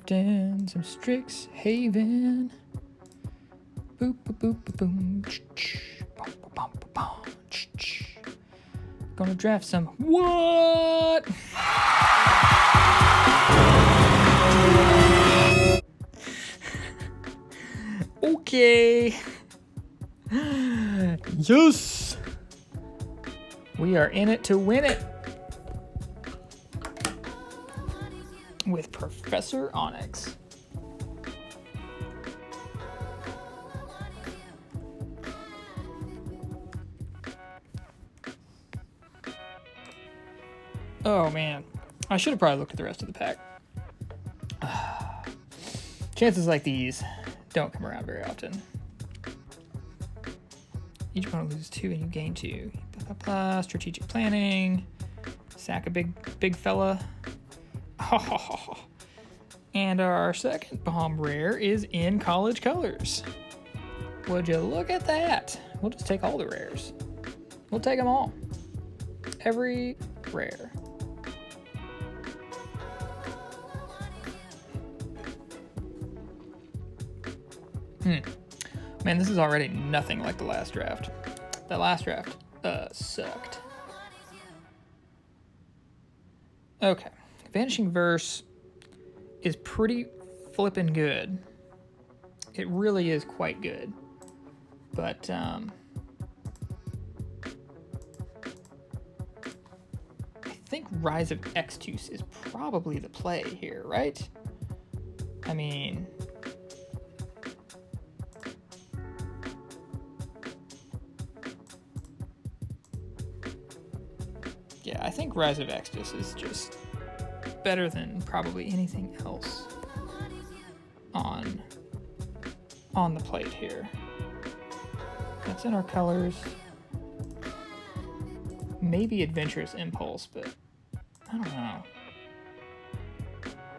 drafting some Strixhaven. Boop, boop, boop, boop, boom. Gonna draft some. What? Okay. Yes. We are in it to win it. With Professor Onyx. Oh man, I should have probably looked at the rest of the pack. Chances like these don't come around very often. Each opponent loses 2 and you gain 2. Blah, blah, blah. Strategic planning. Sack a big fella. And our second bomb rare is in college colors. Would you look at that? We'll just take all the rares. We'll take them all. Every rare. Man, this is already nothing like the last draft. The last draft sucked. Okay, Vanishing Verse is pretty flippin' good. It really is quite good. But I think Rise of Extus is probably the play here, right? I mean, yeah, I think Rise of Extus is just better than probably anything else on the plate here. That's in our colors. Maybe Adventurous Impulse, but I don't know.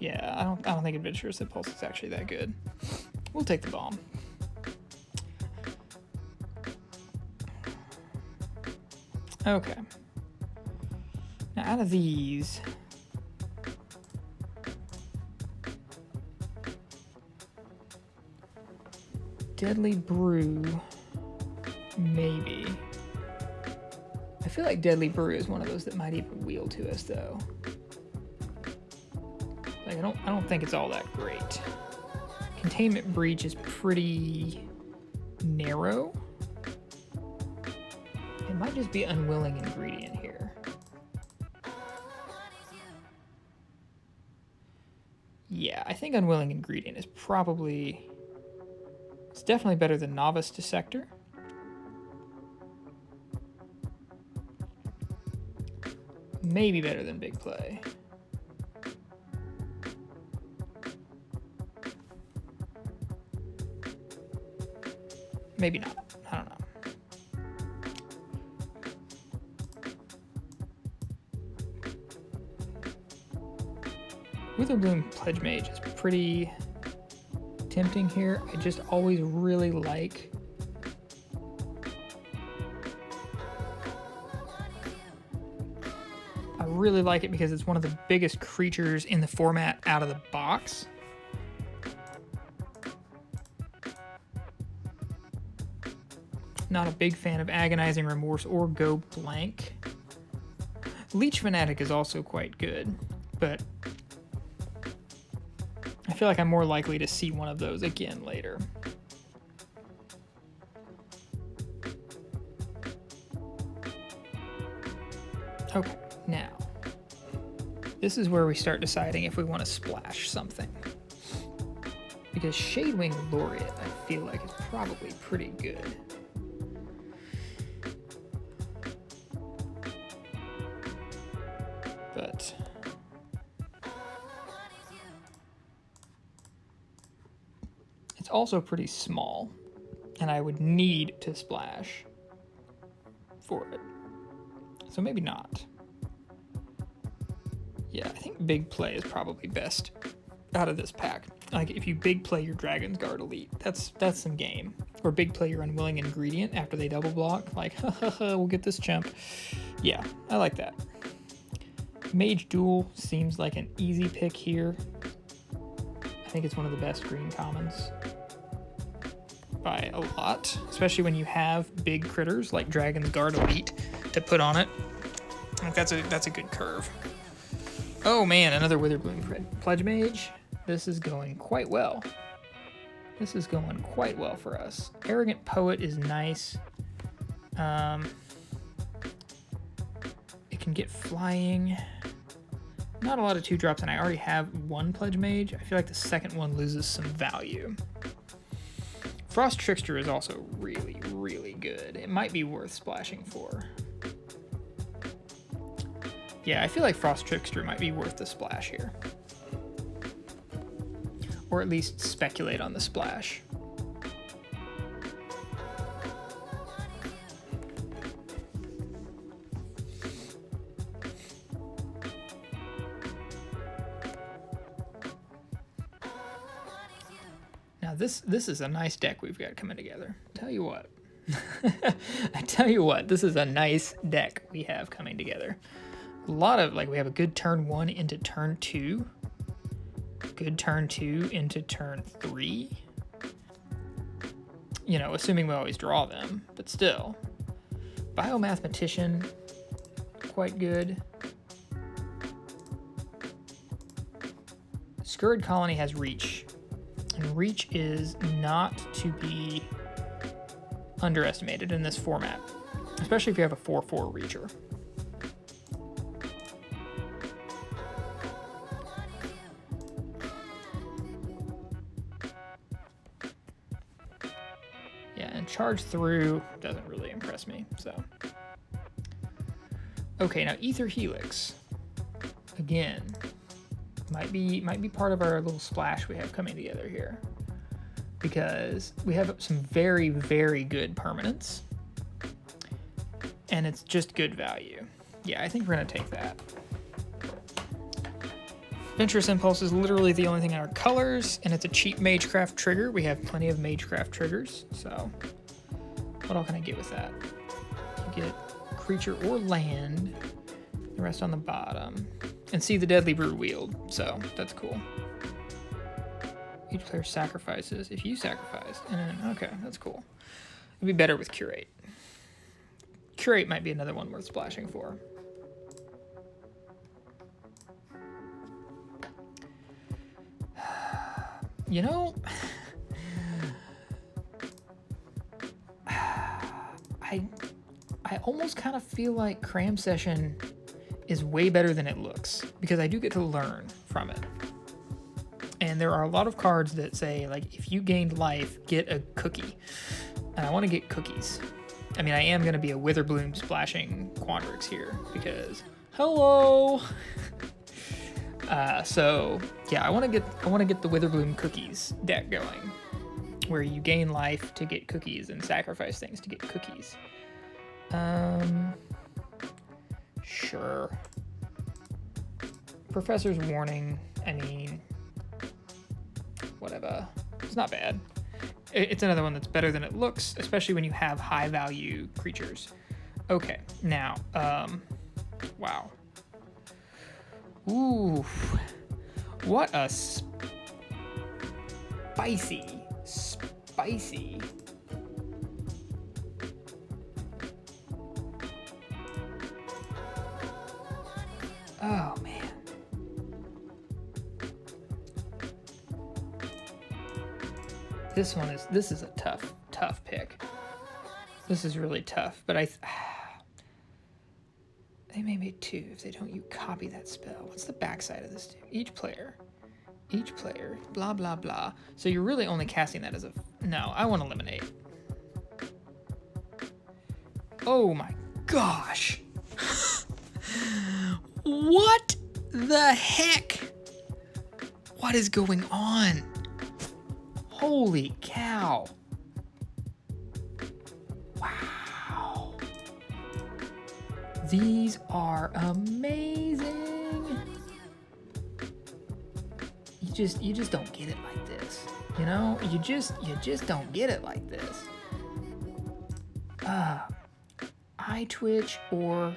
Yeah, I don't think Adventurous Impulse is actually that good. We'll take the bomb. Okay. Now out of these, Deadly Brew, maybe. I feel like Deadly Brew is one of those that might even wheel to us though. Like I don't think it's all that great. Containment Breach is pretty narrow. It might just be Unwilling Ingredient here. Yeah, I think Unwilling Ingredient is probably... It's definitely better than Novice Dissector. Maybe better than Big Play. Maybe not. I don't know. Witherbloom Pledgemage is pretty tempting here. I just always really like it because it's one of the biggest creatures in the format out of the box. Not a big fan of Agonizing Remorse or Go Blank. Leech Fanatic is also quite good, but I feel like I'm more likely to see one of those again later. Okay, now, this is where we start deciding if we want to splash something. Because Shadewing Laureate, I feel like, is probably pretty good. But it's also pretty small, and I would need to splash for it. So maybe not. Yeah, I think Big Play is probably best out of this pack. Like if you Big Play your Dragonsguard Elite, that's some game. Or Big Play your Unwilling Ingredient after they double block, like we'll get this chump. Yeah, I like that. Mage Duel seems like an easy pick here. think it's one of the best green commons by a lot, especially when you have big critters like Dragonsguard Elite to put on it. I think that's a good curve. Oh man, another Witherbloom Pledgemage. This is going quite well. This is going quite well for us. Arrogant Poet is nice. It can get flying. Not a lot of 2-drops, and I already have one Pledgemage. I feel like the second one loses some value. Frost Trickster is also really, really good. It might be worth splashing for. Yeah, I feel like Frost Trickster might be worth the splash here. Or at least speculate on the splash. Now this is a nice deck we've got coming together. Tell you what. I tell you what, this is a nice deck we have coming together. A lot of, like, we have a good turn 1 into turn 2. Good turn 2 into turn 3. You know, assuming we always draw them, but still. Biomathematician, quite good. Scurrid Colony has Reach. And Reach is not to be underestimated in this format, especially if you have a 4/4 Reacher. Charge Through doesn't really impress me, so. Okay, now Ether Helix. Again, might be part of our little splash we have coming together here. Because we have some very, very good permanents. And it's just good value. Yeah, I think we're gonna take that. Adventurous Impulse is literally the only thing in our colors, and it's a cheap Magecraft trigger. We have plenty of Magecraft triggers, so what all can I get with that? You get creature or land, the rest on the bottom, and see the Deadly Brew Wield, so that's cool. Each player sacrifices. If you sacrifice, okay, that's cool. It'd be better with Curate. Curate might be another one worth splashing for. You know, I almost kind of feel like Cram Session is way better than it looks, because I do get to learn from it. And there are a lot of cards that say, like, if you gained life, get a cookie. And I want to get cookies. I mean, I am going to be a Witherbloom splashing Quandrix here, because, hello! So yeah, I want to get the Witherbloom cookies deck going, where you gain life to get cookies and sacrifice things to get cookies. Sure. Professor's Warning. I mean, whatever. It's not bad. It's another one that's better than it looks, especially when you have high value creatures. Okay, now, wow. Ooh, what a spicy. Oh man. This is a tough pick. This is really tough, but they may make 2. If they don't, you copy that spell. What's the backside of this do? Each player, blah, blah, blah. So you're really only casting that as a... No, I want to eliminate. Oh my gosh. What the heck? What is going on? Holy cow. Wow. These are amazing. You just don't get it like this. You know? You just don't get it like this. Eyetwitch, or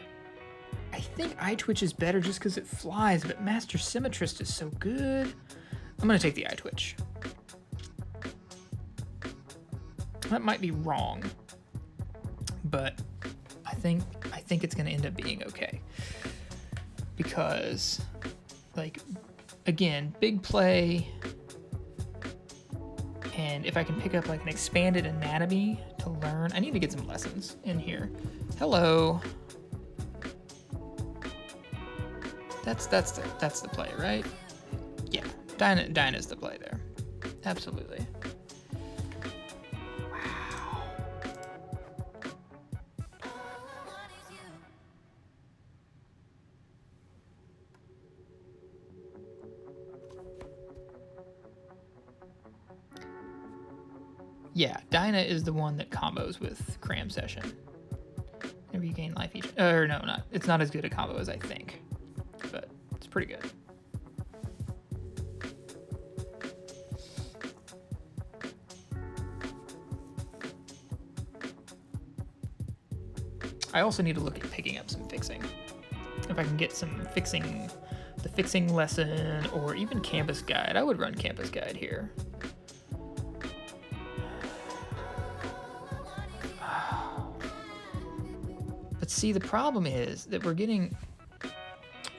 I think Eyetwitch is better just because it flies, but Master Symmetrist is so good. I'm going to take the Eyetwitch. That might be wrong, but I think it's going to end up being okay. Because, like, again, big play, and if I can pick up like an expanded anatomy to learn, I need to get some lessons in here. Hello. That's the play, right? Yeah, Dinah's the play there. Absolutely. Wow. Yeah, Dinah is the one that combos with Cram Session. Whenever you gain life each, or no, not. It's not as good a combo as I think, but it's pretty good. I also need to look at picking up some fixing. If I can get some fixing, the fixing lesson, or even Campus Guide. I would run Campus Guide here. But see, the problem is that we're getting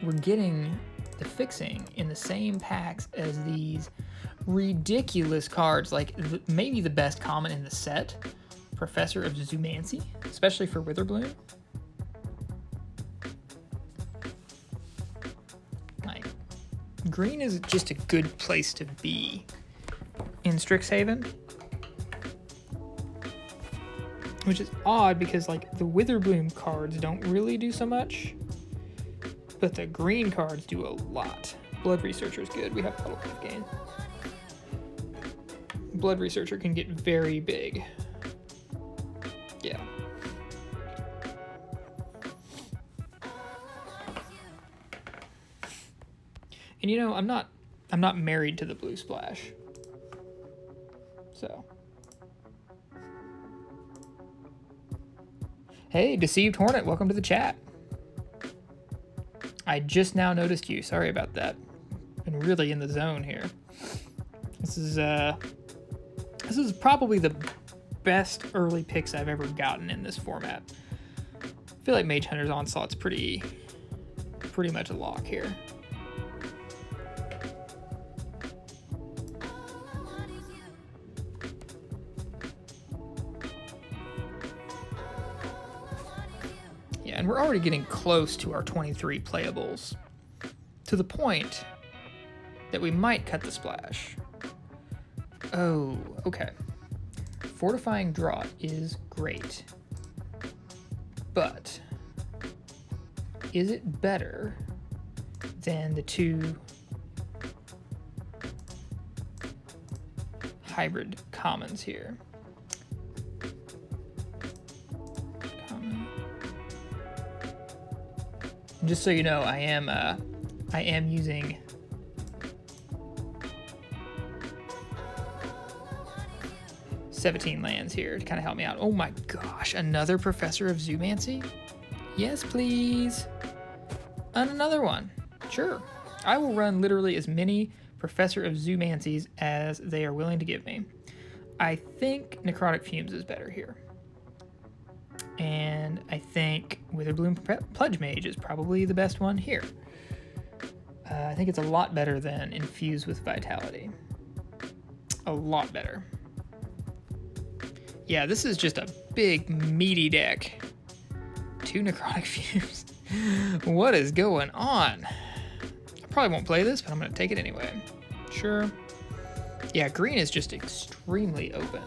the fixing in the same packs as these ridiculous cards, like maybe the best common in the set, Professor of Zoomancy, especially for Witherbloom. Like, green is just a good place to be in Strixhaven. Which is odd because, like, the Witherbloom cards don't really do so much, but the green cards do a lot. Blood Researcher is good. We have Puddle Life Gain. Blood Researcher can get very big. Yeah. And you know, I'm not married to the blue splash. So. Hey, Deceived Hornet, welcome to the chat. I just now noticed you. Sorry about that. Been really in the zone here. This is probably the best early picks I've ever gotten in this format. I feel like Mage Hunter's Onslaught's pretty much a lock here. And we're already getting close to our 23 playables, to the point that we might cut the splash. Oh, okay. Fortifying Draught is great, but is it better than the two hybrid commons here? Just so you know, I am using $17 lands here to kind of help me out. Oh my gosh, another Professor of Zoomancy? Yes, please. And another one. Sure. I will run literally as many Professor of Zoomancies as they are willing to give me. I think Necrotic Fumes is better here. And I think Witherbloom Pledgemage is probably the best one here. I think it's a lot better than Infuse with Vitality. A lot better. Yeah, this is just a big, meaty deck. 2 Necrotic Fumes. What is going on? I probably won't play this, but I'm going to take it anyway. Sure. Yeah, green is just extremely open.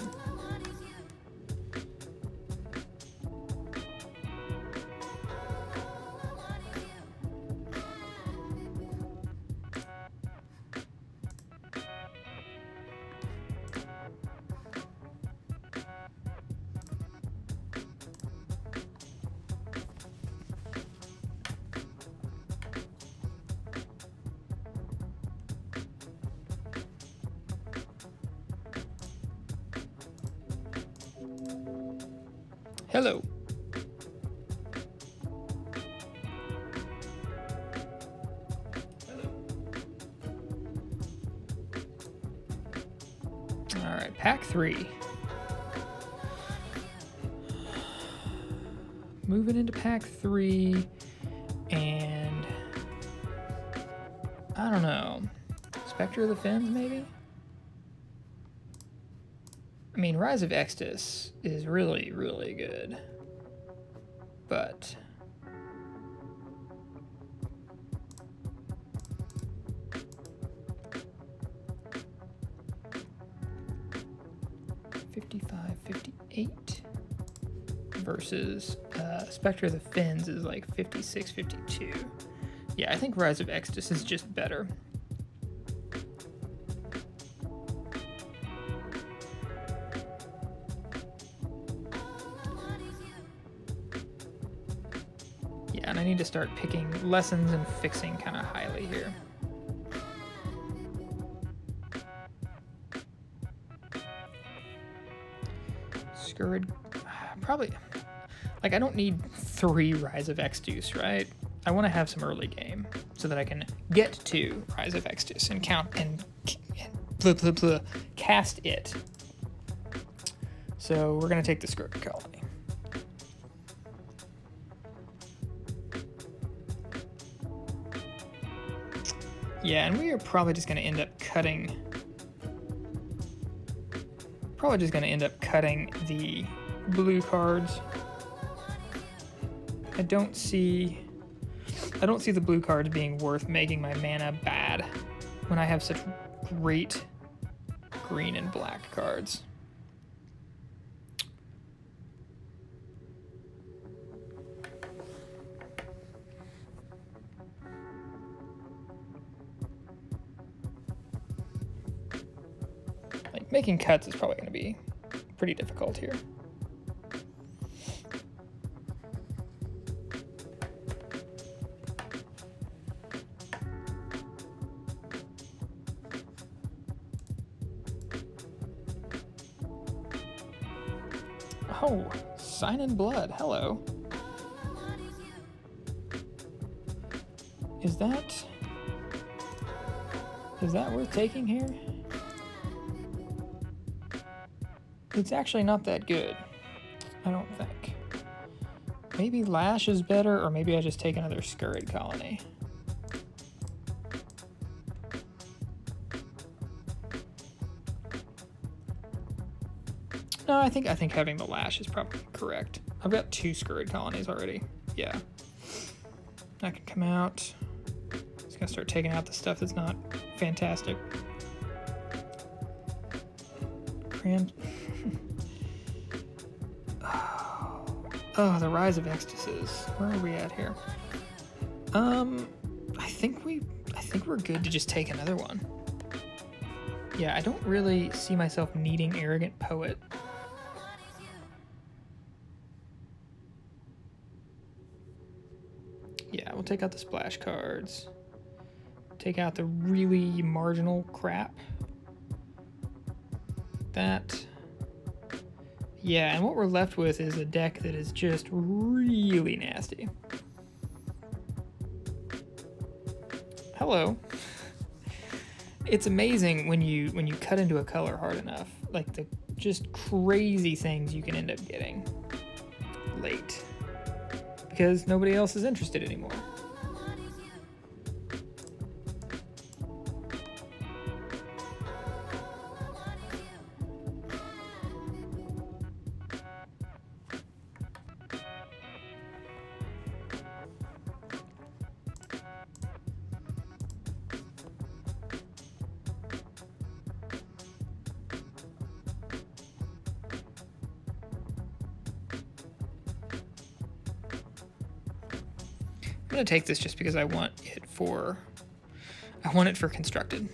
Hello. Hello. right, pack 3. Moving into pack 3, and I don't know. Spectre of the Fens, maybe? I mean, Rise of Extus is really, really good. But... $55.58 versus Spectre of the Fens is like $56.52. Yeah, I think Rise of Extus is just better. Yeah, and I need to start picking lessons and fixing kind of highly here. Scurrid, probably, like I don't need 3 Rise of Extus, right? I want to have some early game so that I can get to Rise of Extus and count and cast it. So we're gonna take the Scurrid Colony. Yeah, and we are probably just gonna end up cutting. Probably just going to end up cutting the blue cards. I don't see the blue cards being worth making my mana bad when I have such great green and black cards. Making cuts is probably going to be pretty difficult here. Oh, Sign in Blood. Hello. Is that worth taking here? It's actually not that good, I don't think. Maybe Lash is better, or maybe I just take another Scurrid Colony. No, I think having the Lash is probably correct. I've got 2 Scurrid Colonies already. Yeah. That can come out. Just gonna start taking out the stuff that's not fantastic. Oh, the Rise of Extus. Where are we at here? I think we're good to just take another one. Yeah, I don't really see myself needing Arrogant Poet. Yeah, we'll take out the splash cards. Take out the really marginal crap. That. Yeah, and what we're left with is a deck that is just really nasty. Hello. It's amazing when you cut into a color hard enough, like the just crazy things you can end up getting late because nobody else is interested anymore. I'm gonna take this just because I want it for constructed.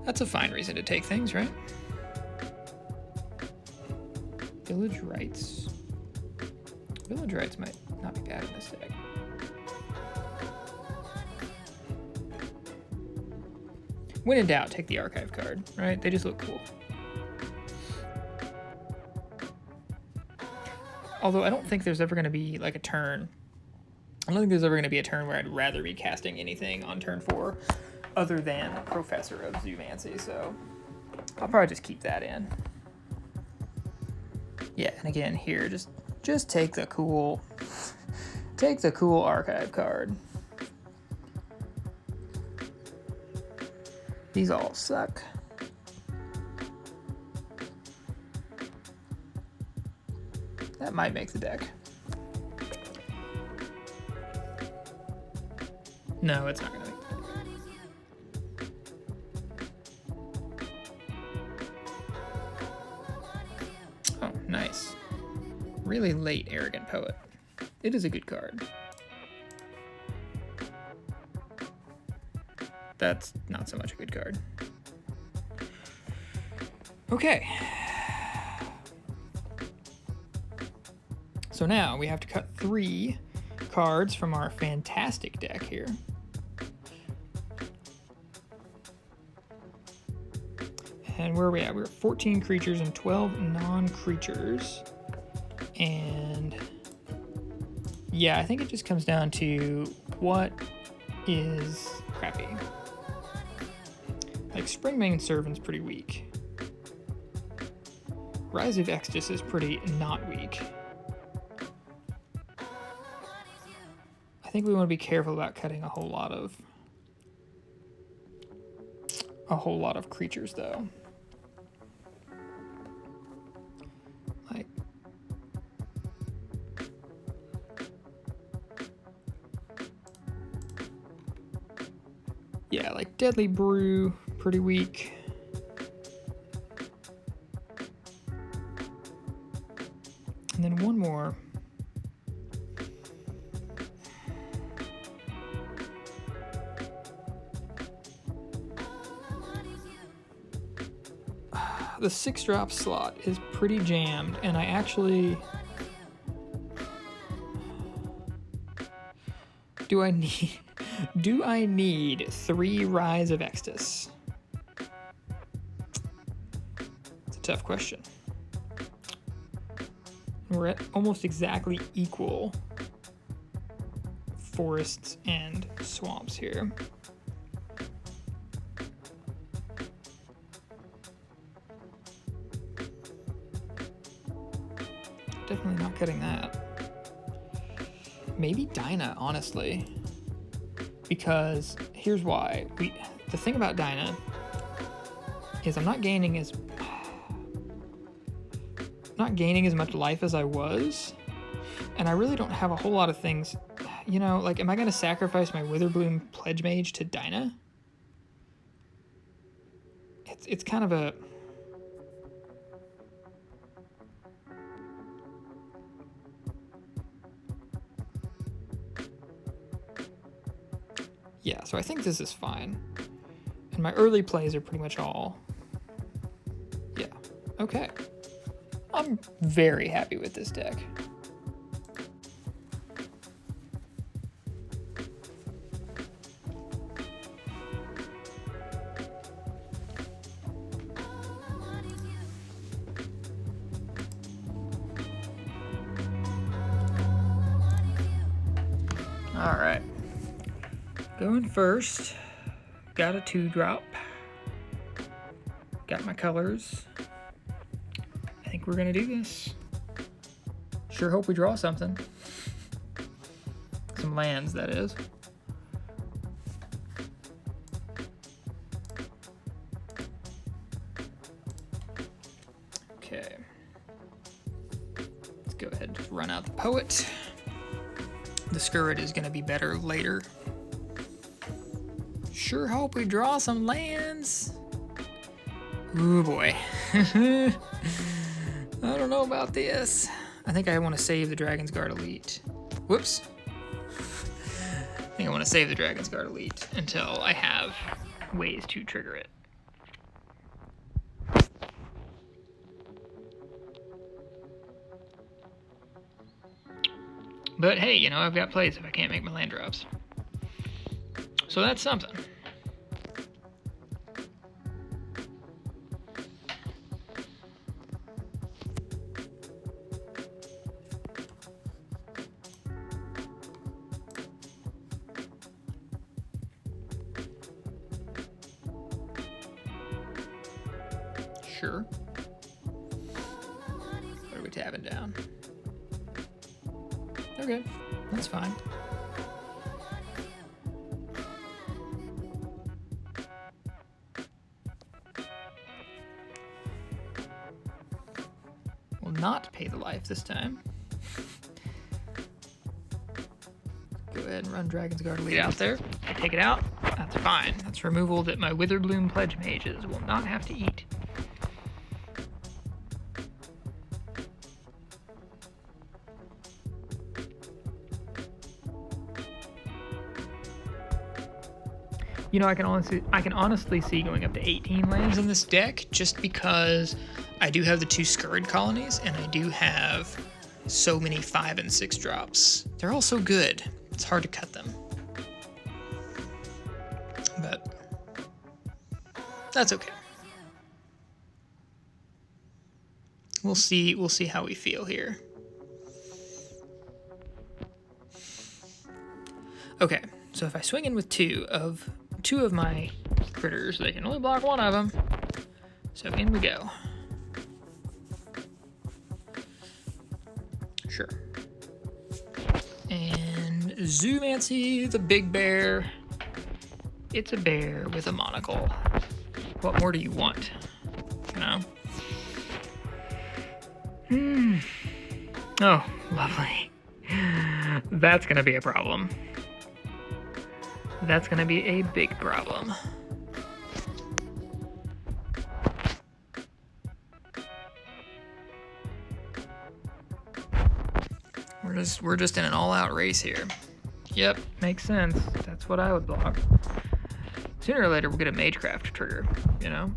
That's a fine reason to take things, right? Village Rites. Village Rites might not be bad in this deck. When in doubt, take the archive card, right? They just look cool. Although I don't think there's ever going to be like a turn. I don't think there's ever going to be a turn where I'd rather be casting anything on turn 4 other than Professor of Zoomancy, so I'll probably just keep that in. Yeah, and again here, just take the cool archive card. These all suck. That might make the deck. No, it's not gonna make the deck. Oh, nice. Really late Arrogant Poet. It is a good card. That's not so much a good card. Okay. So now we have to cut 3 cards from our fantastic deck here. And where are we at? We're 14 creatures and 12 non-creatures. And yeah, I think it just comes down to what is crappy. Like Springmane Servant's pretty weak. Rise of Extus is pretty not weak. I think we want to be careful about cutting a whole lot of creatures though. Like yeah, like Deadly Brew, pretty weak. And then one more. The 6-drop slot is pretty jammed, and I actually... Do I need 3 Rise of Extus? It's a tough question. We're at almost exactly equal forests and swamps here. Definitely not cutting that. Maybe Dinah, honestly. Because here's why. The thing about Dinah is I'm not gaining as much life as I was, and I really don't have a whole lot of things. You know, like, am I going to sacrifice my Witherbloom Pledgemage to Dinah? It's kind of a... Yeah, so I think this is fine. And my early plays are pretty much all... Yeah, okay. I'm very happy with this deck. All right. Going first, got a 2-drop. Got my colors. I think we're gonna do this. Sure hope we draw something. Some lands, that is. Okay. Let's go ahead and just run out the poet. The Scurrid is gonna be better later. Sure hope we draw some lands. Ooh boy. I don't know about this. I think I want to save the Dragonsguard Elite. Whoops. I think I want to save the Dragonsguard Elite until I have ways to trigger it. But hey, you know, I've got plays if I can't make my land drops. So that's something. Sure. What are we tabbing down? Okay, that's fine. Will not pay the life this time. Go ahead and run Dragonsguard Elite out there. I take it out. That's fine. That's removal that my Witherbloom Pledgemages will not have to eat. You know, I can honestly see going up to 18 lands in this deck just because I do have the 2 Scurrid Colonies and I do have so many 5 and 6 drops. They're all so good. It's hard to cut them. But that's okay. We'll see how we feel here. Okay, so if I swing in with two of my critters, they can only block one of them. So in we go. Sure. And Zoomancy, the big bear. It's a bear with a monocle. What more do you want? You know? Oh, lovely. That's gonna be a problem. That's gonna be a big problem. We're just in an all-out race here. Yep, makes sense. That's what I would block. Sooner or later, we'll get a Magecraft trigger, you know?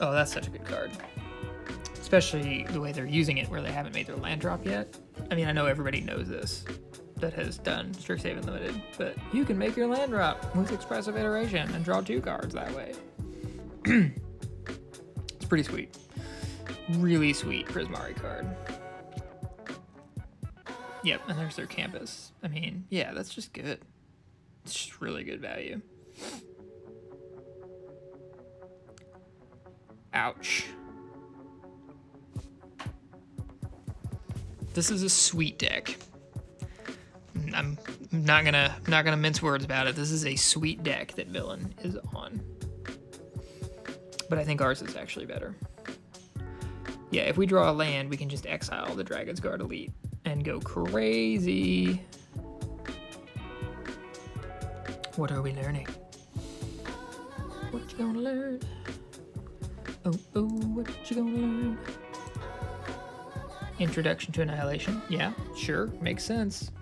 Oh, that's such a good card. Especially the way they're using it where they haven't made their land drop yet. I mean, I know everybody knows this that has done Strixhaven Limited, but you can make your land drop with Expressive Iteration and draw 2 cards that way. It's pretty sweet. Really sweet Prismari card. Yep, and there's their campus. I mean, yeah, that's just good. It's just really good value. Ouch. This is a sweet deck. I'm not gonna mince words about it. This is a sweet deck that Villain is on. But I think ours is actually better. Yeah, if we draw a land, we can just exile the Dragonsguard Elite and go crazy. What are we learning? What you gonna learn? Oh, what you gonna learn? Introduction to Annihilation. Yeah, sure, makes sense.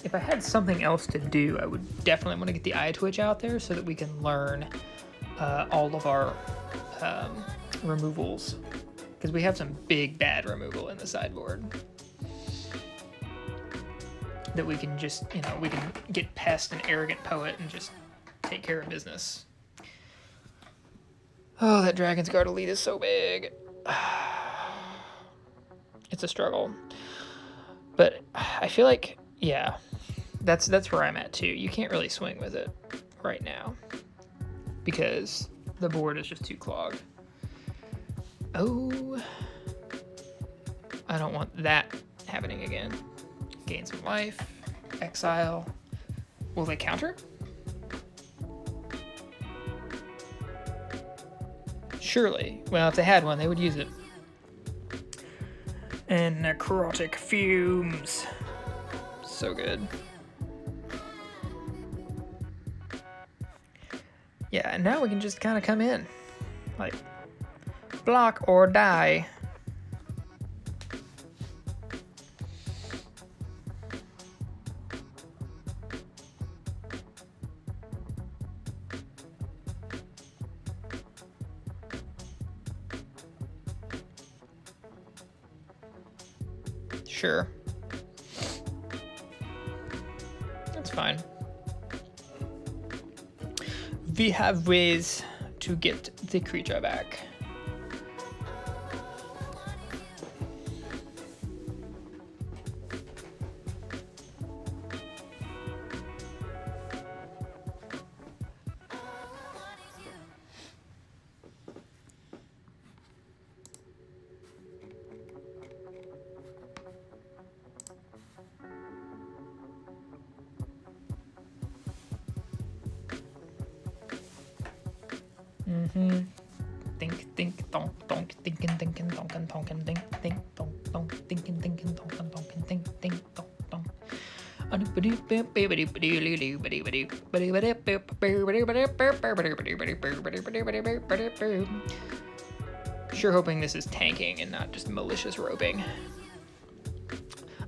If I had something else to do, I would definitely want to get the Eyetwitch out there so that we can learn all of our removals. Because we have some big bad removal in the sideboard. That we can just, you know, we can get Pest and Arrogant Poet and just take care of business. Oh, that Dragonsguard Elite is so big. It's a struggle. But I feel like, yeah, that's where I'm at too. You can't really swing with it right now because the board is just too clogged. Oh, I don't want that happening again. Gain some life, exile. Will they counter? Surely. Well, if they had one, they would use it. And Necrotic Fumes. So good. Yeah, and now we can just kind of come in. Like, block or die. Sure. That's fine. We have ways to get the creature back. Think, donk, thinking, donkin, tonkin, think, donk, thinking, donkin, donkin, think, donk. Sure hoping this is tanking and not just malicious roping.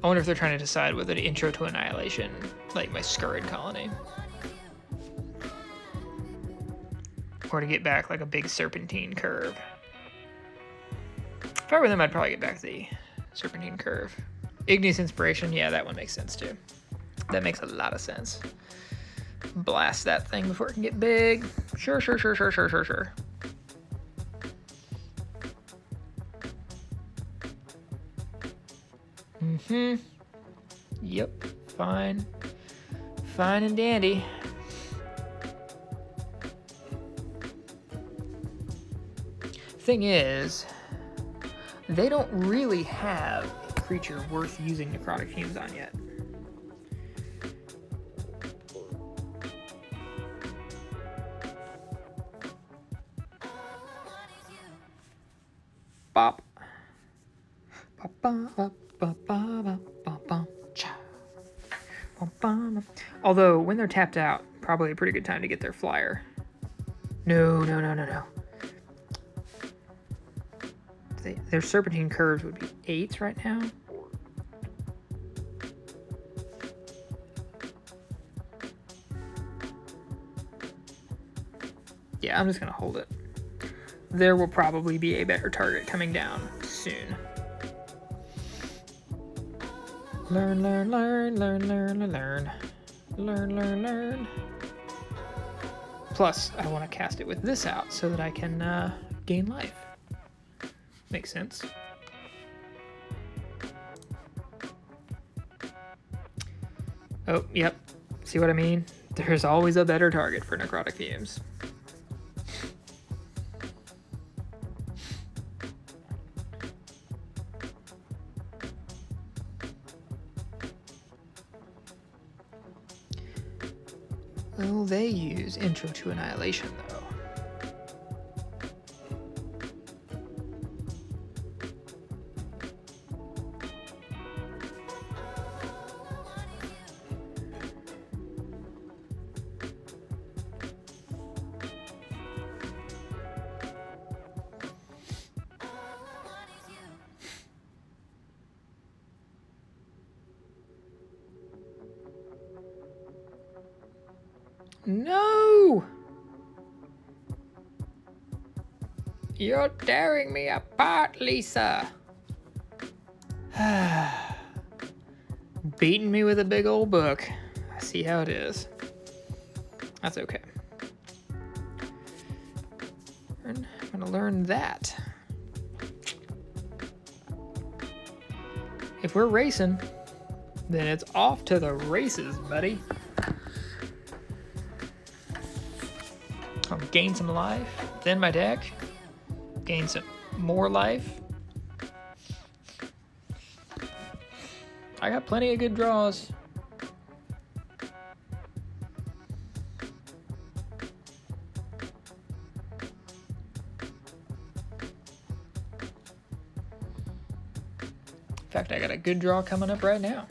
I wonder if they're trying to decide whether to intro to Annihilation, like my Scurrid Colony. Or to get back like a big Serpentine Curve. If I were them, I'd probably get back the Serpentine Curve. Igneous Inspiration, yeah, that one makes sense too. That makes a lot of sense. Blast that thing before it can get big. Sure. Yep, fine. Fine and dandy. Thing is, they don't really have a creature worth using Necrotic Fumes on yet. Bop. Although, when they're tapped out, probably a pretty good time to get their flyer. No. Their Serpentine Curves would be 8s right now. Yeah, I'm just going to hold it. There will probably be a better target coming down soon. Learn. Plus, I want to cast it with this out so that I can gain life. Makes sense. Oh, yep. See what I mean? There's always a better target for Necrotic Fumes. Will they use Intro to Annihilation, though? No! You're tearing me apart, Lisa. Beating me with a big old book. I see how it is. That's okay. I'm gonna learn that. If we're racing, then it's off to the races, buddy. I'll gain some life, then my deck. Gain some more life. I got plenty of good draws. In fact, I got a good draw coming up right now.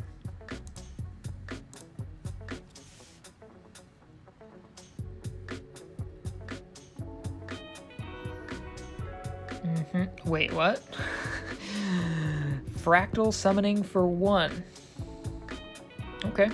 Wait, what? Fractal summoning for 1. Okay.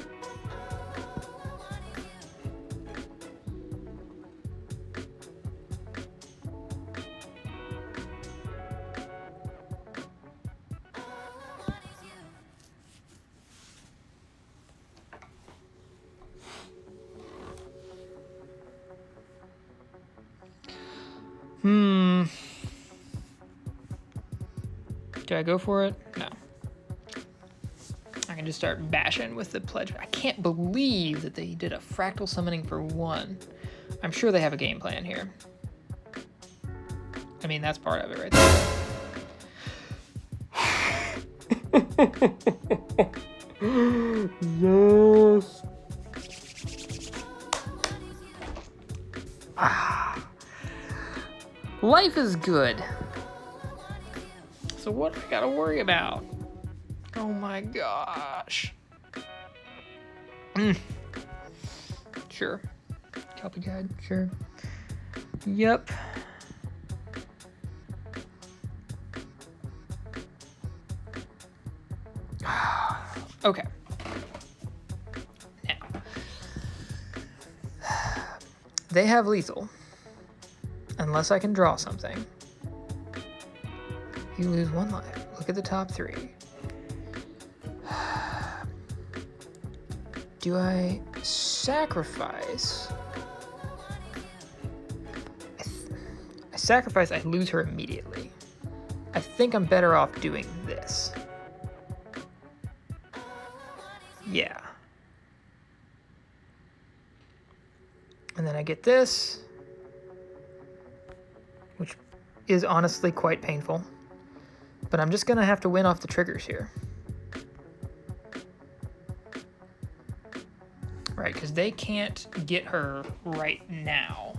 Do I go for it? No. I can just start bashing with the pledge. I can't believe that they did a fractal summoning for 1. I'm sure they have a game plan here. I mean, that's part of it right there. Yes. Life is good. So what do I gotta worry about? Oh my gosh. Sure. Copy guide, sure. Yep. Okay. Now. They have lethal. Unless I can draw something. You lose 1 life. Look at the top 3. Do I sacrifice? I sacrifice, I lose her immediately. I think I'm better off doing this. Yeah. And then I get this, which is honestly quite painful. But I'm just gonna have to win off the triggers here. Right, because they can't get her right now.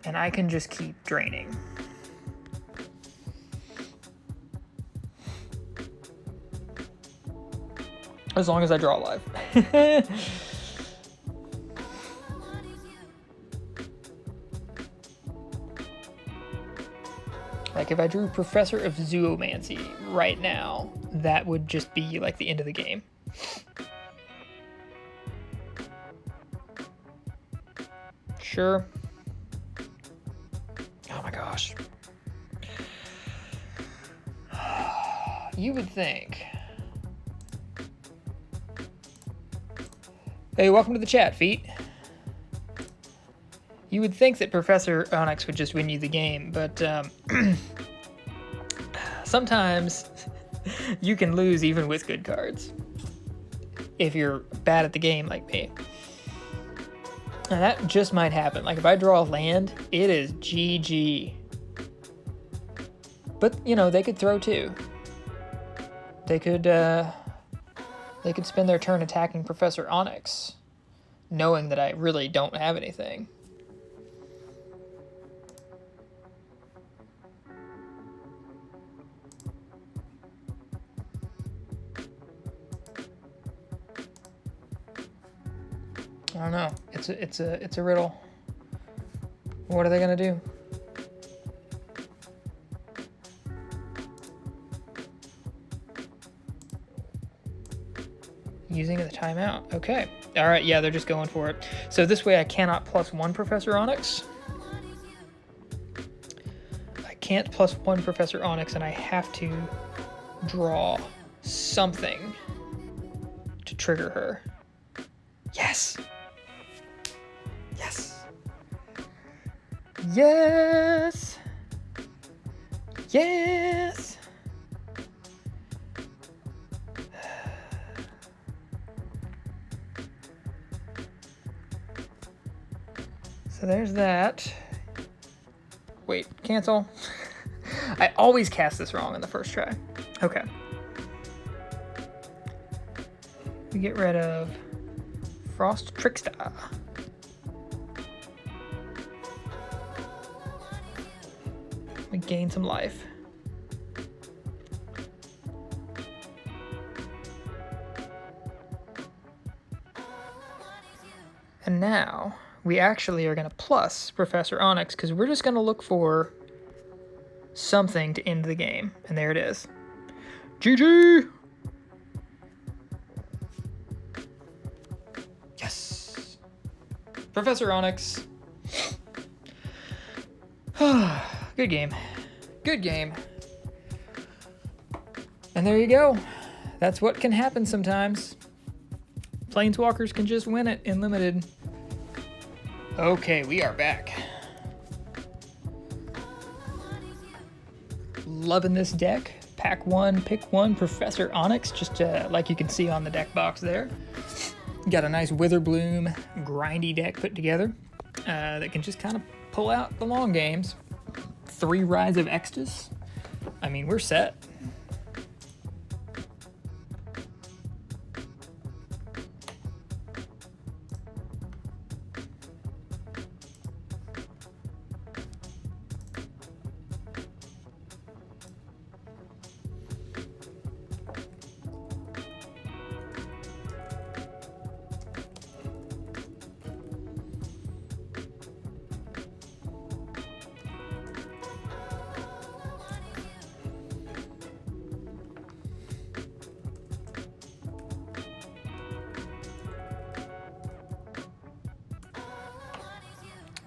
And I can just keep draining. As long as I draw live. Like if I drew Professor of Zoomancy right now, that would just be like the end of the game. Sure. Oh my gosh. You would think. Hey, welcome to the chat, Feet. You would think that Professor Onyx would just win you the game, but sometimes you can lose even with good cards if you're bad at the game like me. And that just might happen. Like if I draw a land, it is GG. But you know, they could throw too. They could spend their turn attacking Professor Onyx, knowing that I really don't have anything. I don't know. It's a riddle. What are they gonna do? Using the timeout. Okay. All right. Yeah, they're just going for it. So this way I cannot +1 Professor Onyx. I can't +1 Professor Onyx, and I have to draw something to trigger her. Yes. Yes. Yes. Yes. So there's that. Wait, cancel. I always cast this wrong on the first try. Okay. We get rid of Frost Trickster. We gain some life. And now we actually are going to plus Professor Onyx because we're just going to look for something to end the game. And there it is. GG! Yes. Professor Onyx. Good game. Good game. And there you go. That's what can happen sometimes. Planeswalkers can just win it in Limited. Okay, we are back. loving this deck. Pack one, pick one, Professor Onyx, just like you can see on the deck box there. Got a nice Witherbloom grindy deck put together that can just kind of pull out the long games. 3 Rise of Extus. I mean, we're set.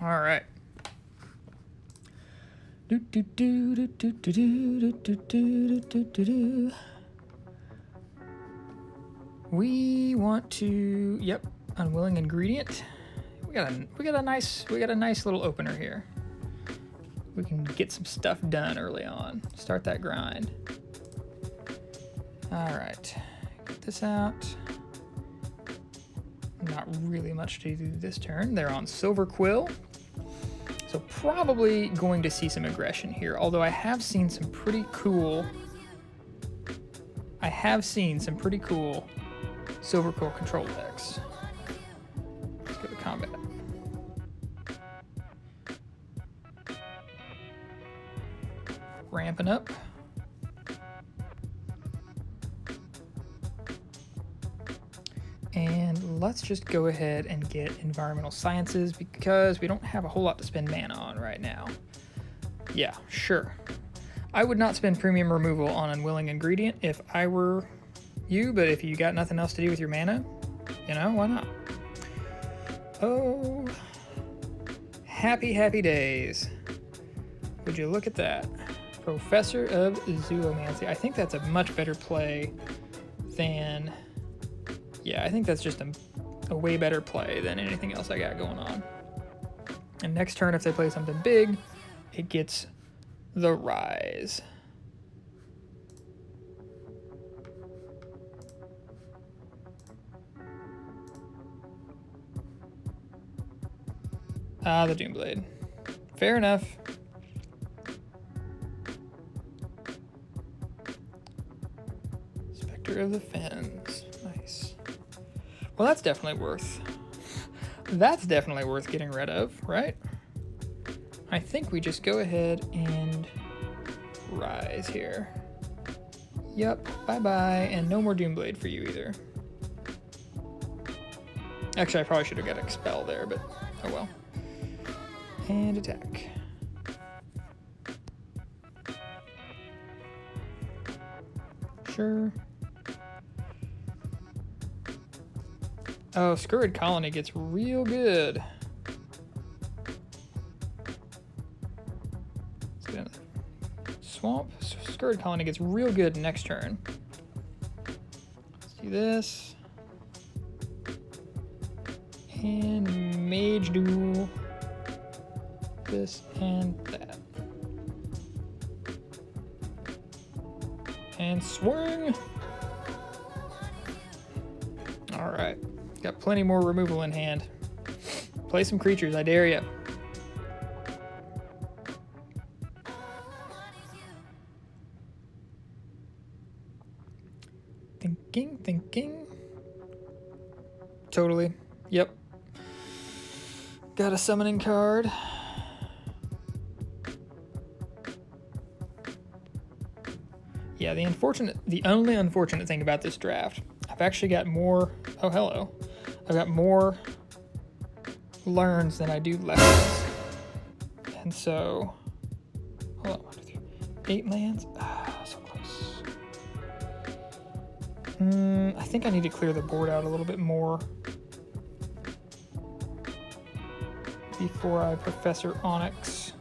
All right. We want to, yep, Unwilling Ingredient. We got a nice little opener here. We can get some stuff done early on. Start that grind. All right, get this out. Not really much to do this turn. They're on Silver Quill. So probably going to see some aggression here, although I have seen some pretty cool Silver Quill control decks. Let's go to combat. Ramping up. And let's just go ahead and get Environmental Sciences because we don't have a whole lot to spend mana on right now. Yeah, sure. I would not spend premium removal on Unwilling Ingredient if I were you, but if you got nothing else to do with your mana, you know, why not? Oh, happy, happy days. Would you look at that? Professor of Zoomancy. I think that's a much better play than... Yeah, I think that's just a way better play than anything else I got going on. And next turn, if they play something big, it gets the Rise. Ah, the Doomblade. Fair enough. Spectre of the Fens. Nice. Well, that's definitely worth getting rid of, right? I think we just go ahead and Rise here. Yep, bye-bye, and no more Doomblade for you either. Actually, I probably should have got Expel there, but oh well. And attack. Sure. Oh, Scurrid Colony gets real good. Swamp. Scurrid Colony gets real good next turn. Let's do this. And Mage Duel. This and that. And swing. All right. Got plenty more removal in hand. Play some creatures, I dare ya. Thinking. Totally. Yep. Got a summoning card. Yeah, the only unfortunate thing about this draft, I've actually got more, oh hello. I've got more learns than I do lessons. And so, hold on, 1, 2, 3, 8 lands? Ah, so close. I think I need to clear the board out a little bit more before I Professor Onyx.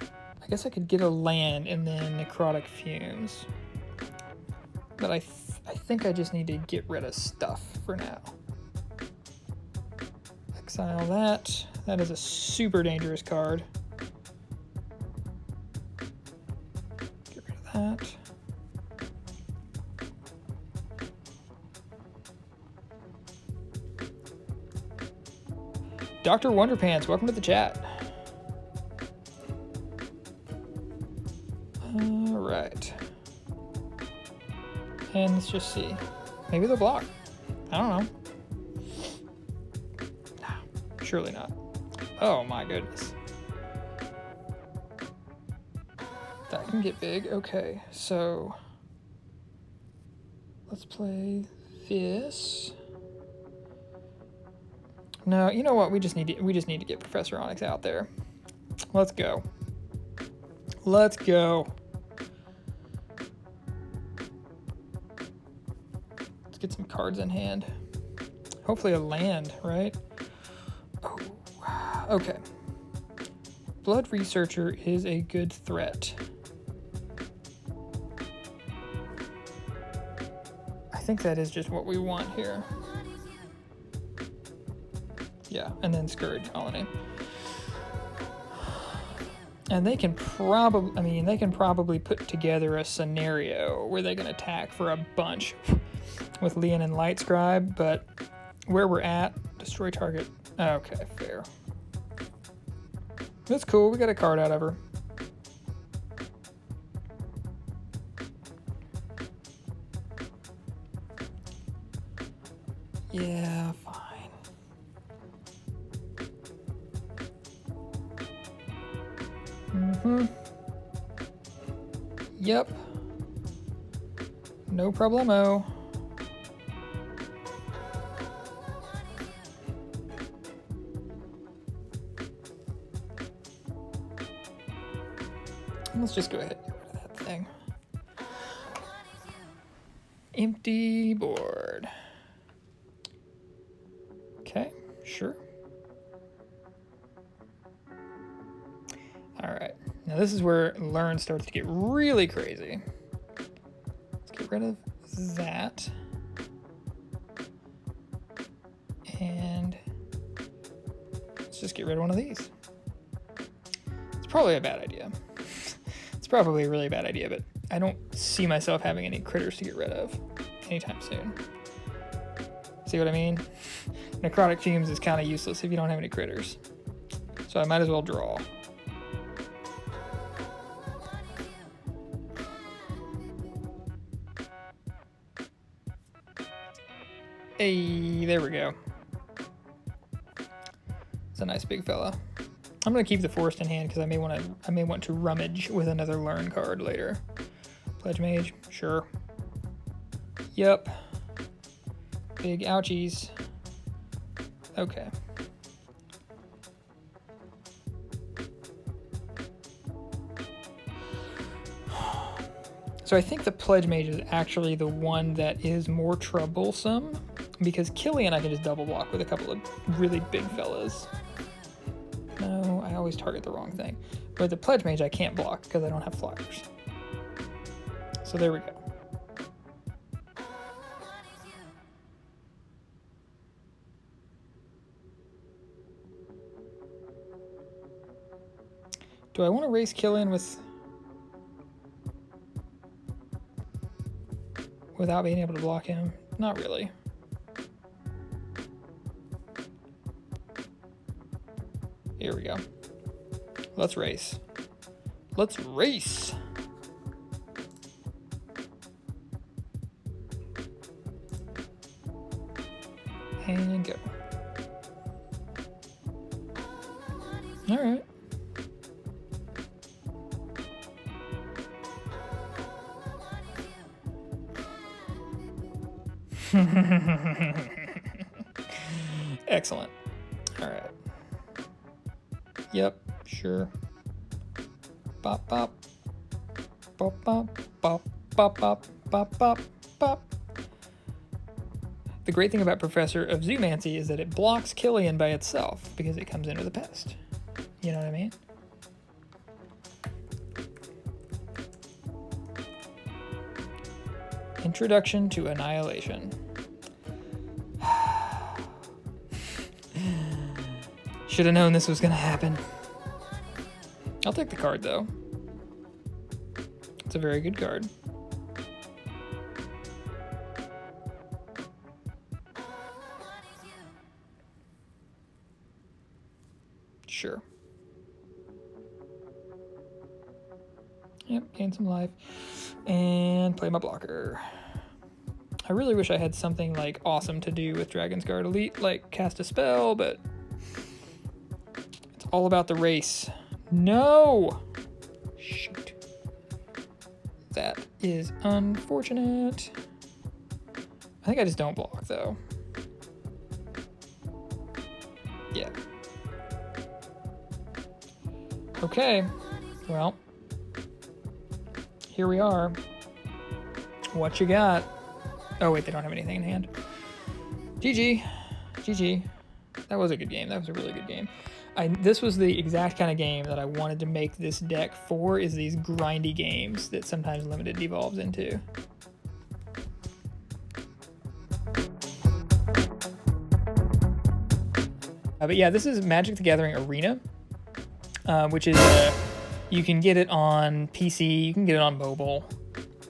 I guess I could get a land and then Necrotic Fumes. But I think I just need to get rid of stuff for now. Exile that. That is a super dangerous card. that. Dr. Wonderpants, welcome to the chat. All right. And let's just see. Maybe they'll block. I don't know. No, surely not. Oh my goodness. That can get big. Okay, so let's play this. No, you know what? We just need to get Professor Onyx out there. Let's go. Let's go. Let's get some cards in hand. Hopefully a land, right? Oh, okay. Blood Researcher is a good threat. I think that is just what we want here. Yeah, and then Scurrid Colony. And they can probably, I mean, they can probably put together a scenario where they can attack for a bunch with Leon and Light Scribe, but where we're at, destroy target. Okay, fair. That's cool, we got a card out of her. Yeah, fine. Yep. No problemo. Let's just go ahead and get rid of that thing. Empty board. Okay, sure. All right, now this is where learn starts to get really crazy. Let's get rid of that. And let's just get rid of one of these. It's probably a bad idea. It's probably a really bad idea, but I don't see myself having any critters to get rid of anytime soon. See what I mean? Necrotic Fumes is kind of useless if you don't have any critters. So I might as well draw. Hey, there we go. It's a nice big fella. I'm gonna keep the forest in hand because I may want to rummage with another learn card later. Pledgemage, sure. Yep. Big ouchies. Okay. So I think the Pledgemage is actually the one that is more troublesome because Killian I can just double block with a couple of really big fellas. No, I always target the wrong thing. But the Pledgemage I can't block because I don't have flyers. So there we go. Do I want to race Killian without being able to block him? Not really. Here we go. Let's race. Let's race. And go. All right. Excellent. All right. Yep, sure. Bop, bop. Bop, bop, bop, bop, bop, bop, bop, bop. The great thing about Professor of Zoomancy is that it blocks Killian by itself because it comes in with a pest. You know what I mean? Introduction to Annihilation. Should have known this was going to happen. I'll take the card, though. It's a very good card. Sure. Yep, gain some life. And play my blocker. I really wish I had something like awesome to do with Dragonsguard Elite, like cast a spell, but it's all about the race. No! Shoot. That is unfortunate. I think I just don't block though. Yeah. Okay, well, here we are. What you got? Oh wait, they don't have anything in hand. GG. GG. That was a good game. That was a really good game. This was the exact kind of game that I wanted to make this deck for, is these grindy games that sometimes Limited devolves into. But yeah, this is Magic the Gathering Arena, which is, you can get it on PC, you can get it on mobile,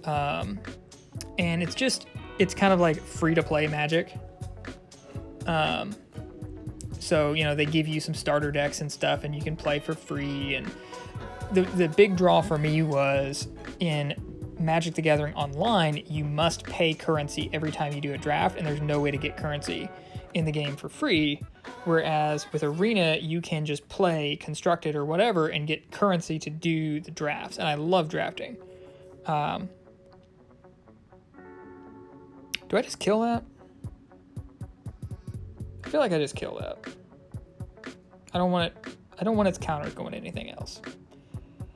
and it's kind of like free-to-play Magic. So, you know, they give you some starter decks and stuff, and you can play for free. And the big draw for me was in Magic the Gathering Online, you must pay currency every time you do a draft, and there's no way to get currency in the game for free. Whereas with Arena, you can just play Constructed or whatever and get currency to do the drafts. And I love drafting. Do I just kill that? I feel like I just kill that. I don't want its counters going to anything else.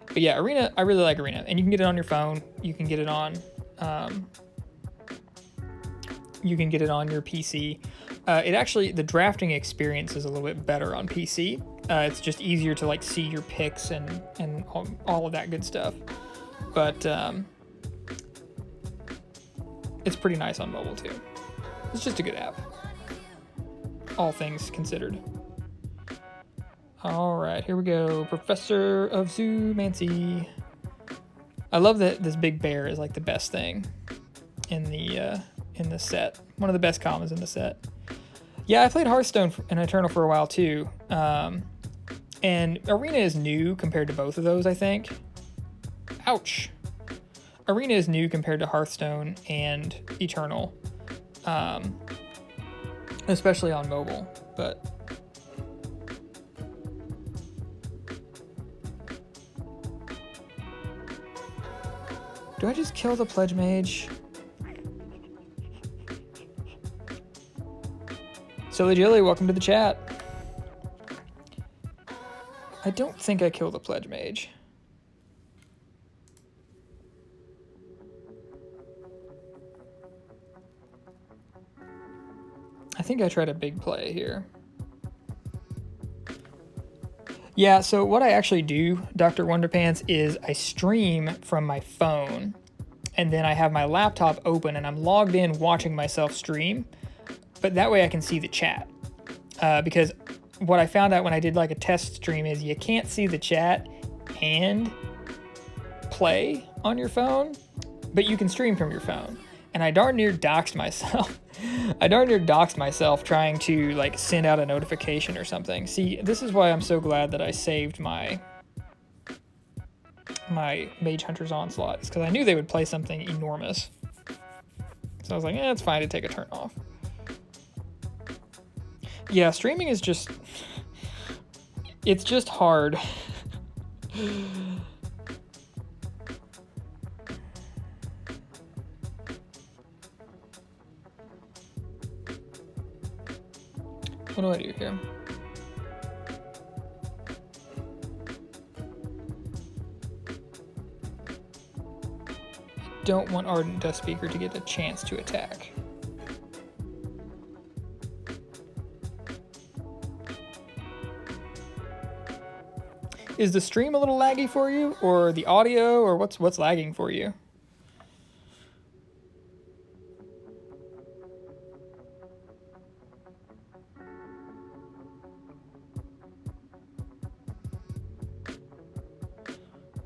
But yeah, Arena, I really like Arena. And you can get it on your phone. You can get it on your PC. It actually, the drafting experience is a little bit better on PC. It's just easier to like see your picks and all of that good stuff. But it's pretty nice on mobile too. It's just a good app, all things considered. All right, here we go. Professor of Zoomancy. I love that this big bear is like the best thing in the set. One of the best commons in the set. Yeah, I played Hearthstone and Eternal for a while too. And Arena is new compared to both of those, I think. Ouch. Arena is new compared to Hearthstone and Eternal. Especially on mobile, but... Do I just kill the Pledgemage? Silly Jilly, welcome to the chat. I don't think I kill the Pledgemage. I think I tried a big play here. Yeah, so what I actually do, Dr. Wonderpants, is I stream from my phone, and then I have my laptop open, and I'm logged in watching myself stream, but that way I can see the chat. Because what I found out when I did like a test stream is you can't see the chat and play on your phone, but you can stream from your phone. And I darn near doxed myself. I darn near doxed myself trying to like send out a notification or something. See, this is why I'm so glad that I saved my Mage Hunter's Onslaught. It's because I knew they would play something enormous. So I was like, it's fine to take a turn off. Yeah, streaming is just... It's just hard. What do I do here? I don't want Ardent Death Speaker to get a chance to attack. Is the stream a little laggy for you, or the audio, or what's lagging for you?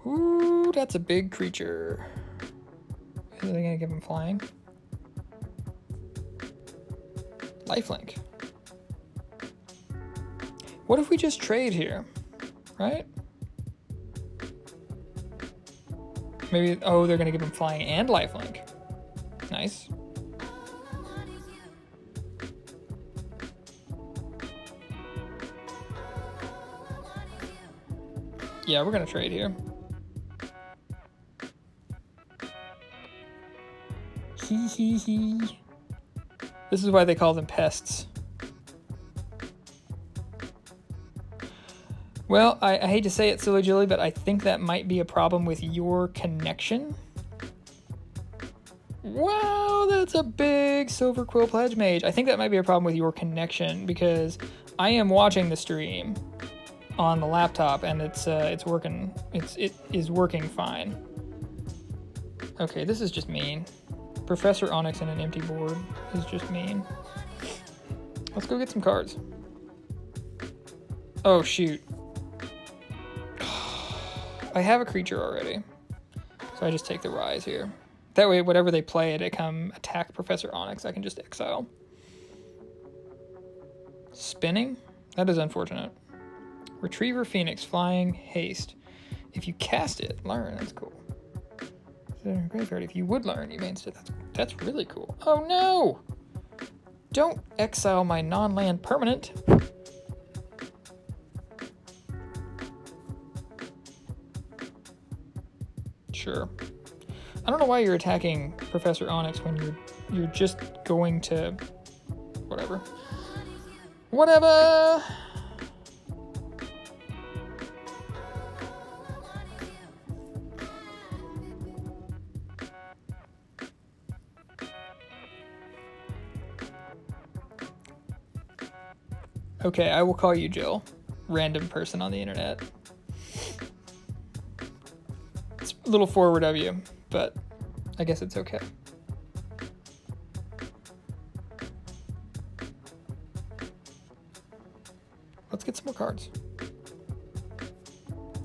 Ooh, that's a big creature. Are they gonna give him flying? Lifelink. What if we just trade here? Right? Maybe, oh, they're gonna give him flying and lifelink. Nice. Yeah, we're gonna trade here. Hee hee hee. This is why they call them pests. Well, I hate to say it, Silly Jilly, but I think that might be a problem with your connection. Wow, that's a big Silver Quill Pledgemage. I think that might be a problem with your connection because I am watching the stream on the laptop and it's working. It is working fine. Okay, this is just mean. Professor Onyx and an empty board is just mean. Let's go get some cards. Oh shoot. I have a creature already, so I just take the Rise here. That way, whatever they play, they come attack Professor Onyx. I can just exile. Spinning? That is unfortunate. Retriever Phoenix, flying, haste. If you cast it, learn. That's cool. Graveyard. If you would learn, you may instead. That's really cool. Oh no! Don't exile my non-land permanent. Sure. I don't know why you're attacking Professor Onyx when you're just going to whatever. Whatever. Okay, I will call you Jill. Random person on the internet. It's a little forward of you, but I guess it's okay. Let's get some more cards.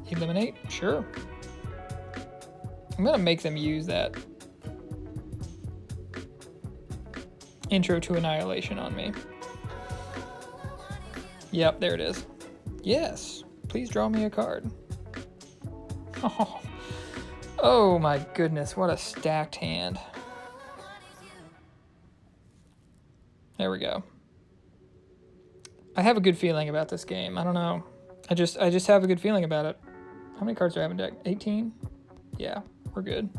Eliminate? Sure. I'm gonna make them use that Intro to Annihilation on me. Yep, there it is. Yes, please draw me a card. Oh my goodness, what a stacked hand. There we go. I have a good feeling about this game. I don't know. I just have a good feeling about it. How many cards do I have in deck? 18? Yeah, we're good.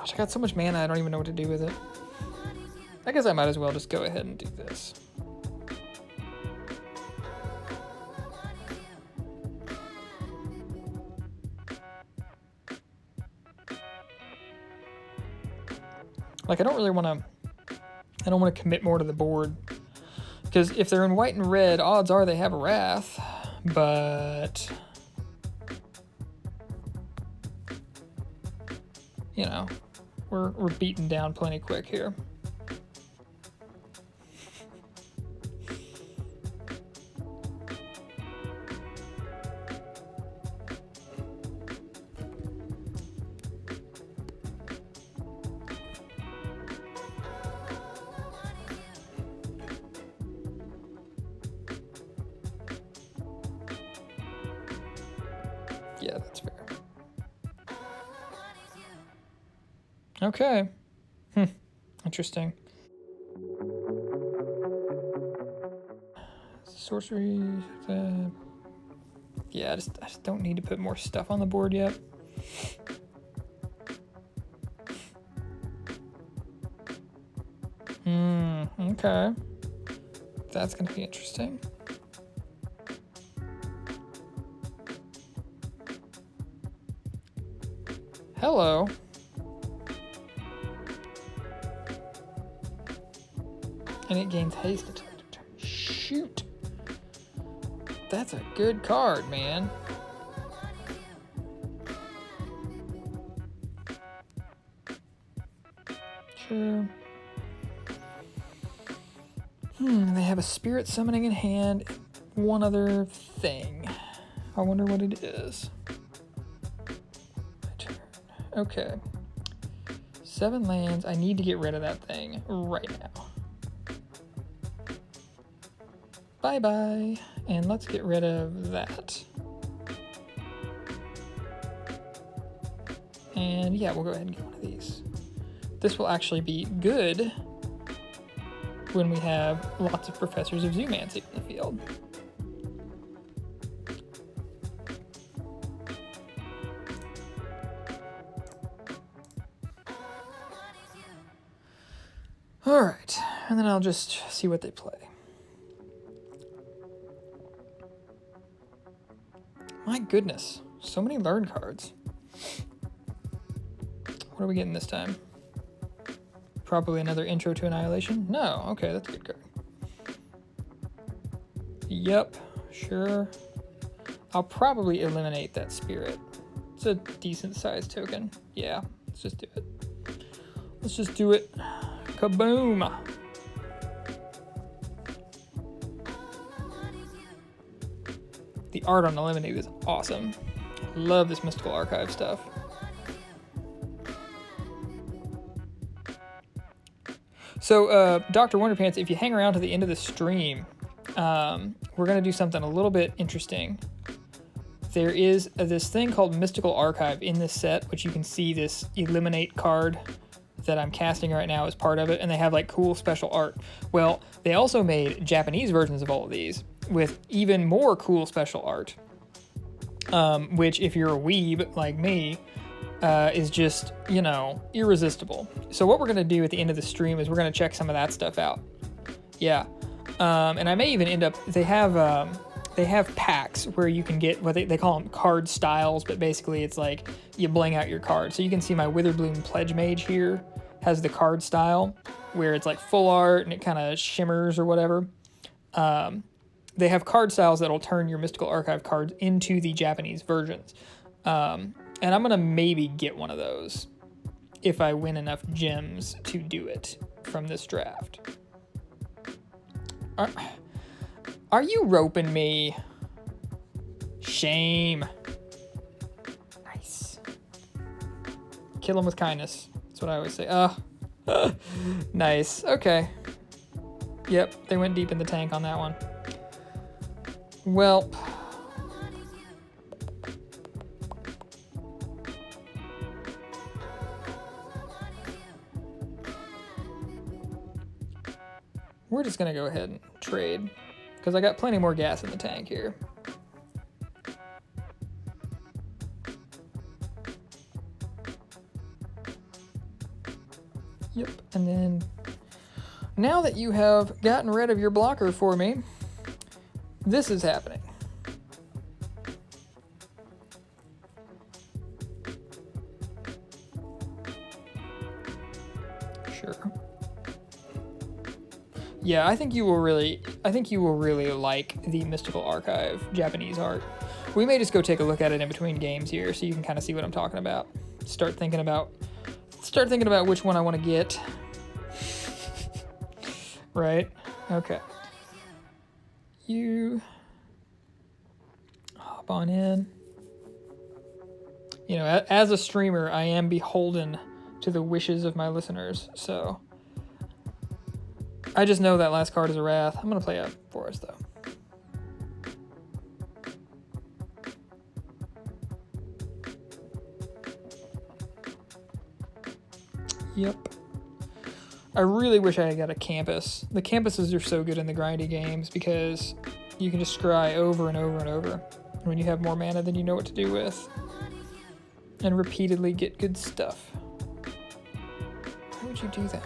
I got so much mana, I don't even know what to do with it. I guess I might as well just go ahead and do this. Like, I don't want to commit more to the board. Because if they're in white and red, odds are they have a Wrath. But you know, we're beaten down plenty quick here. Yeah, that's fair. Okay. Interesting. Sorcery. Yeah, I just don't need to put more stuff on the board yet. Okay. That's gonna be interesting. Hello. And it gains haste attack. Shoot. That's a good card, man. Sure. They have a spirit summoning in hand. One other thing. I wonder what it is. My turn. Okay. 7 lands. I need to get rid of that thing right now. Bye-bye. And let's get rid of that. And yeah, we'll go ahead and get one of these. This will actually be good when we have lots of Professors of Zoomancy in the field. All right, and then I'll just see what they play. My goodness, so many learn cards. What are we getting this time? Probably another Intro to Annihilation? No, okay, that's a good card. Yep, sure. I'll probably eliminate that spirit. It's a decent sized token. Yeah, let's just do it. Let's just do it. Kaboom! The art on Eliminate is awesome. Love this Mystical Archive stuff. So, Dr. Wonderpants, if you hang around to the end of the stream, we're going to do something a little bit interesting. There is this thing called Mystical Archive in this set, which you can see this Eliminate card that I'm casting right now as part of it, and they have like cool special art. Well, they also made Japanese versions of all of these with even more cool special art, which if you're a weeb like me, is just, you know, irresistible. So what we're going to do at the end of the stream is we're going to check some of that stuff out. Yeah. And I may even end up, they have packs where you can get what they call them card styles, but basically it's like you bling out your card. So you can see my Witherbloom Pledgemage here has the card style where it's like full art and it kind of shimmers or whatever. They have card styles that'll turn your Mystical Archive cards into the Japanese versions. And I'm going to maybe get one of those if I win enough gems to do it from this draft. Are you roping me? Shame. Nice. Kill him with kindness. That's what I always say. Nice. Okay. Yep, they went deep in the tank on that one. Well... we're just going to go ahead and trade, because I got plenty more gas in the tank here. Yep, and then now that you have gotten rid of your blocker for me, this is happening. Sure. Yeah, I think you will really like the Mystical Archive Japanese art. We may just go take a look at it in between games here, so you can kind of see what I'm talking about. Start thinking about which one I want to get. Right? Okay. You hop on in. You know, as a streamer, I am beholden to the wishes of my listeners, so I just know that last card is a Wrath. I'm going to play a Forest, though. Yep. I really wish I had got a Campus. The Campuses are so good in the grindy games because you can just scry over and over and over when you have more mana than you know what to do with. And repeatedly get good stuff. Why would you do that?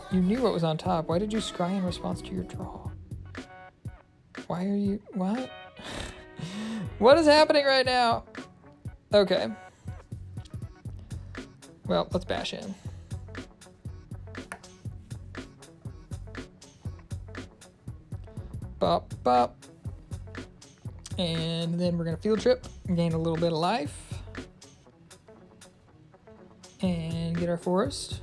You knew what was on top. Why did you scry in response to your draw? Why are you... What? What is happening right now? Okay. Well, let's bash in. Bop, bop. And then we're going to field trip, gain a little bit of life, and get our forest.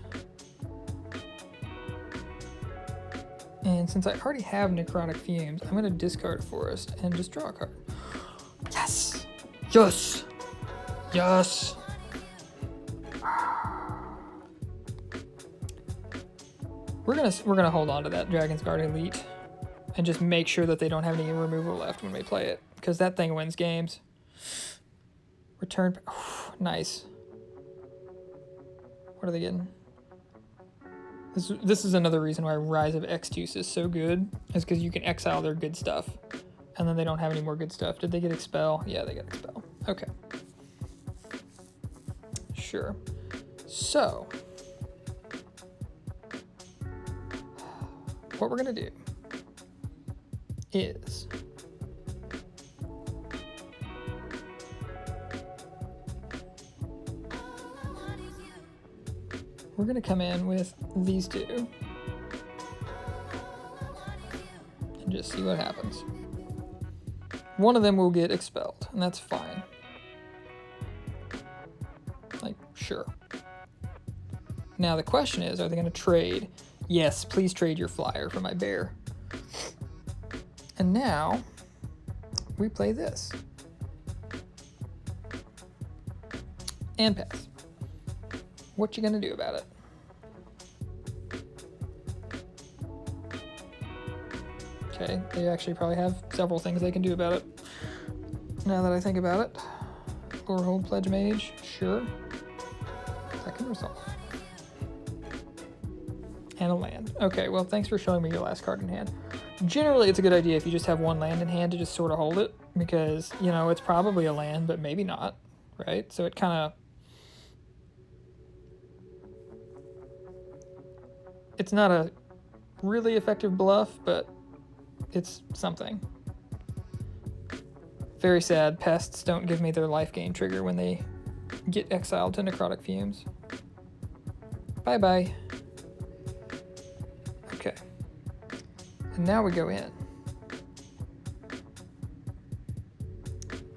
And since I already have Necrotic Fumes, I'm going to discard a forest and just draw a card. Yes! Yes! Yes! We're gonna hold on to that Dragonsguard Elite and just make sure that they don't have any removal left when we play it, because that thing wins games. Return. Nice. What are they getting? This is another reason why Rise of Extus is so good, is because you can exile their good stuff, and then they don't have any more good stuff. Did they get Expel? Yeah, they got Expel. Okay. Sure. So, what we're going to do is we're going to come in with these two and just see what happens. One of them will get expelled, and that's fine. Like, sure. Now the question is, are they going to trade? Yes, please trade your flyer for my bear. And now we play this. And pass. What you gonna do about it? Okay, they actually probably have several things they can do about it. Now that I think about it. Scurrid Pledgemage, sure. Second resolve. And a land. Okay, well, thanks for showing me your last card in hand. Generally, it's a good idea if you just have one land in hand to just sort of hold it, because, you know, it's probably a land, but maybe not, right? So it kind of... It's not a really effective bluff, but it's something. Very sad. Pests don't give me their life gain trigger when they get exiled to Necrotic Fumes. Bye-bye. Okay. And now we go in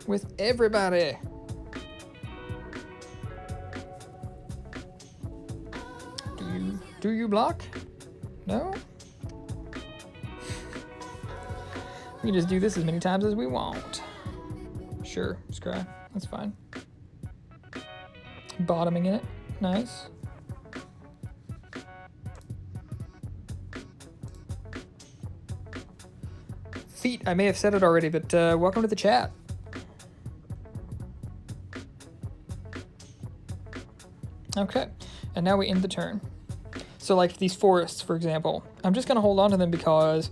with everybody. Do you block? No? We can just do this as many times as we want. Sure, scry. That's fine. Bottoming in it. Nice. Feet, I may have said it already, but welcome to the chat. Okay, and now we end the turn. So like these forests, for example, I'm just gonna hold on to them because,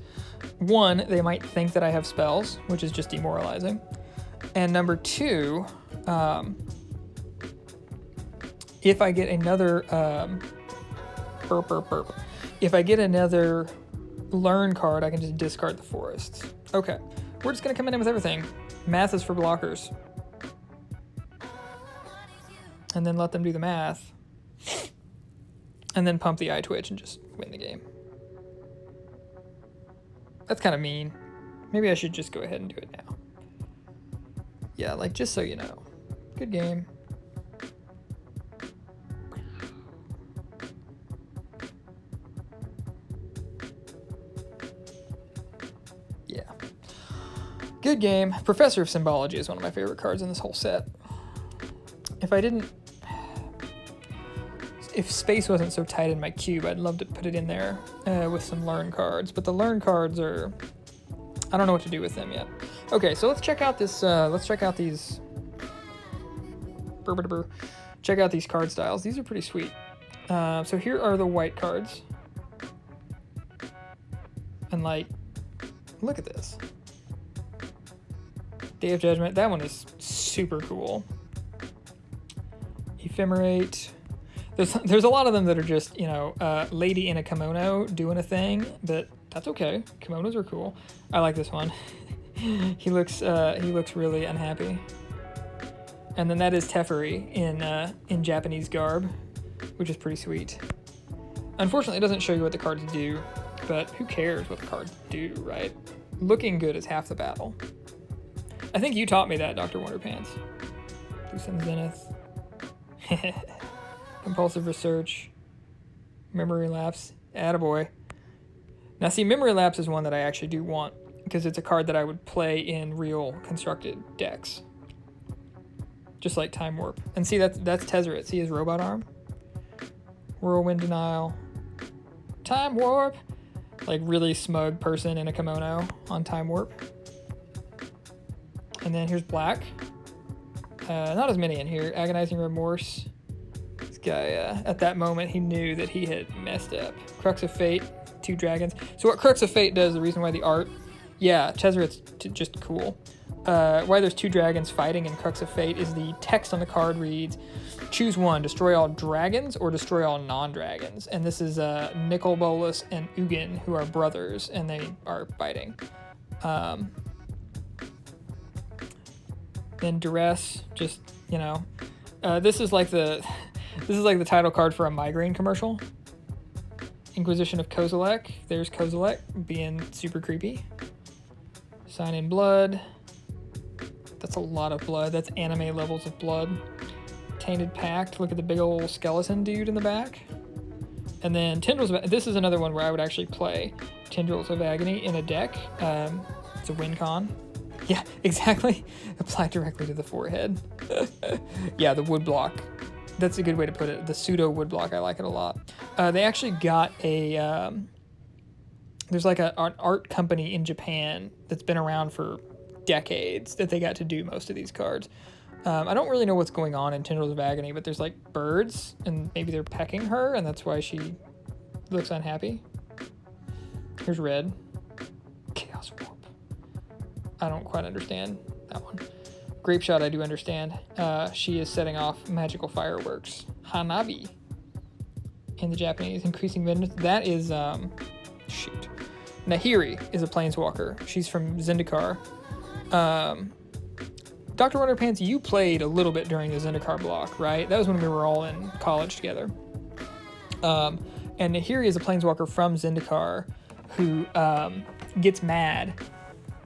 one, they might think that I have spells, which is just demoralizing. And number two, if I get another, if I get another learn card, I can just discard the forests. Okay, we're just gonna come in with everything. Math is for blockers. And then let them do the math. And then pump the Eyetwitch and just win the game. That's kind of mean. Maybe I should just go ahead and do it now. Yeah, like, just so you know. Good game. Yeah. Good game. Professor of Symbology is one of my favorite cards in this whole set. If space wasn't so tight in my cube, I'd love to put it in there with some learn cards. But the learn cards are... I don't know what to do with them yet. Okay, so let's check out this... let's check out these... Check out these card styles. These are pretty sweet. So here are the white cards. And, like, look at this. Day of Judgment. That one is super cool. Ephemerate... There's a lot of them that are just, you know, lady in a kimono doing a thing, but that's okay. Kimonos are cool. I like this one. he looks really unhappy. And then that is Teferi in Japanese garb, which is pretty sweet. Unfortunately, it doesn't show you what the cards do, but who cares what the cards do, right? Looking good is half the battle. I think you taught me that, Dr. Wonderpants. Blue Sun Zenith. Compulsive Research. Memory Lapse. Attaboy. Now see, Memory Lapse is one that I actually do want, because it's a card that I would play in real constructed decks. Just like Time Warp. And see, that's Tezzeret. See his robot arm? Whirlwind Denial. Time Warp! Like really smug person in a kimono on Time Warp. And then here's black. Not as many in here. Agonizing Remorse. This guy, at that moment, he knew that he had messed up. Crux of Fate. 2 dragons. So what Crux of Fate does, the reason why the art... Yeah, Tezzeret's just cool. Why there's 2 dragons fighting in Crux of Fate is the text on the card reads, choose one, destroy all dragons or destroy all non-dragons. And this is Nicol Bolas and Ugin, who are brothers, and they are fighting. Then Duress, just, you know, this is like the title card for a migraine commercial. Inquisition of Kozilek. There's Kozilek being super creepy. Sign in Blood. That's a lot of blood. That's anime levels of blood. Tainted Pact. Look at the big old skeleton dude in the back. And then Tendrils of... This is another one where I would actually play Tendrils of Agony in a deck. It's a win con. Yeah, exactly. Apply directly to the forehead. Yeah, the woodblock. That's a good way to put it. The pseudo woodblock. I like it a lot. They actually got a... there's like an art company in Japan that's been around for decades that they got to do most of these cards. I don't really know what's going on in Tendrils of Agony, but there's like birds, and maybe they're pecking her, and that's why she looks unhappy. Here's red. Chaos Warp. I don't quite understand that one. Grape Shot I do understand. She is setting off magical fireworks. Hanabi in the Japanese. Increasing vengeance. That is, shoot. Nahiri is a planeswalker. She's from Zendikar. Dr. Wonderpants, you played a little bit during the Zendikar block, right? That was when we were all in college together. And Nahiri is a planeswalker from Zendikar who gets mad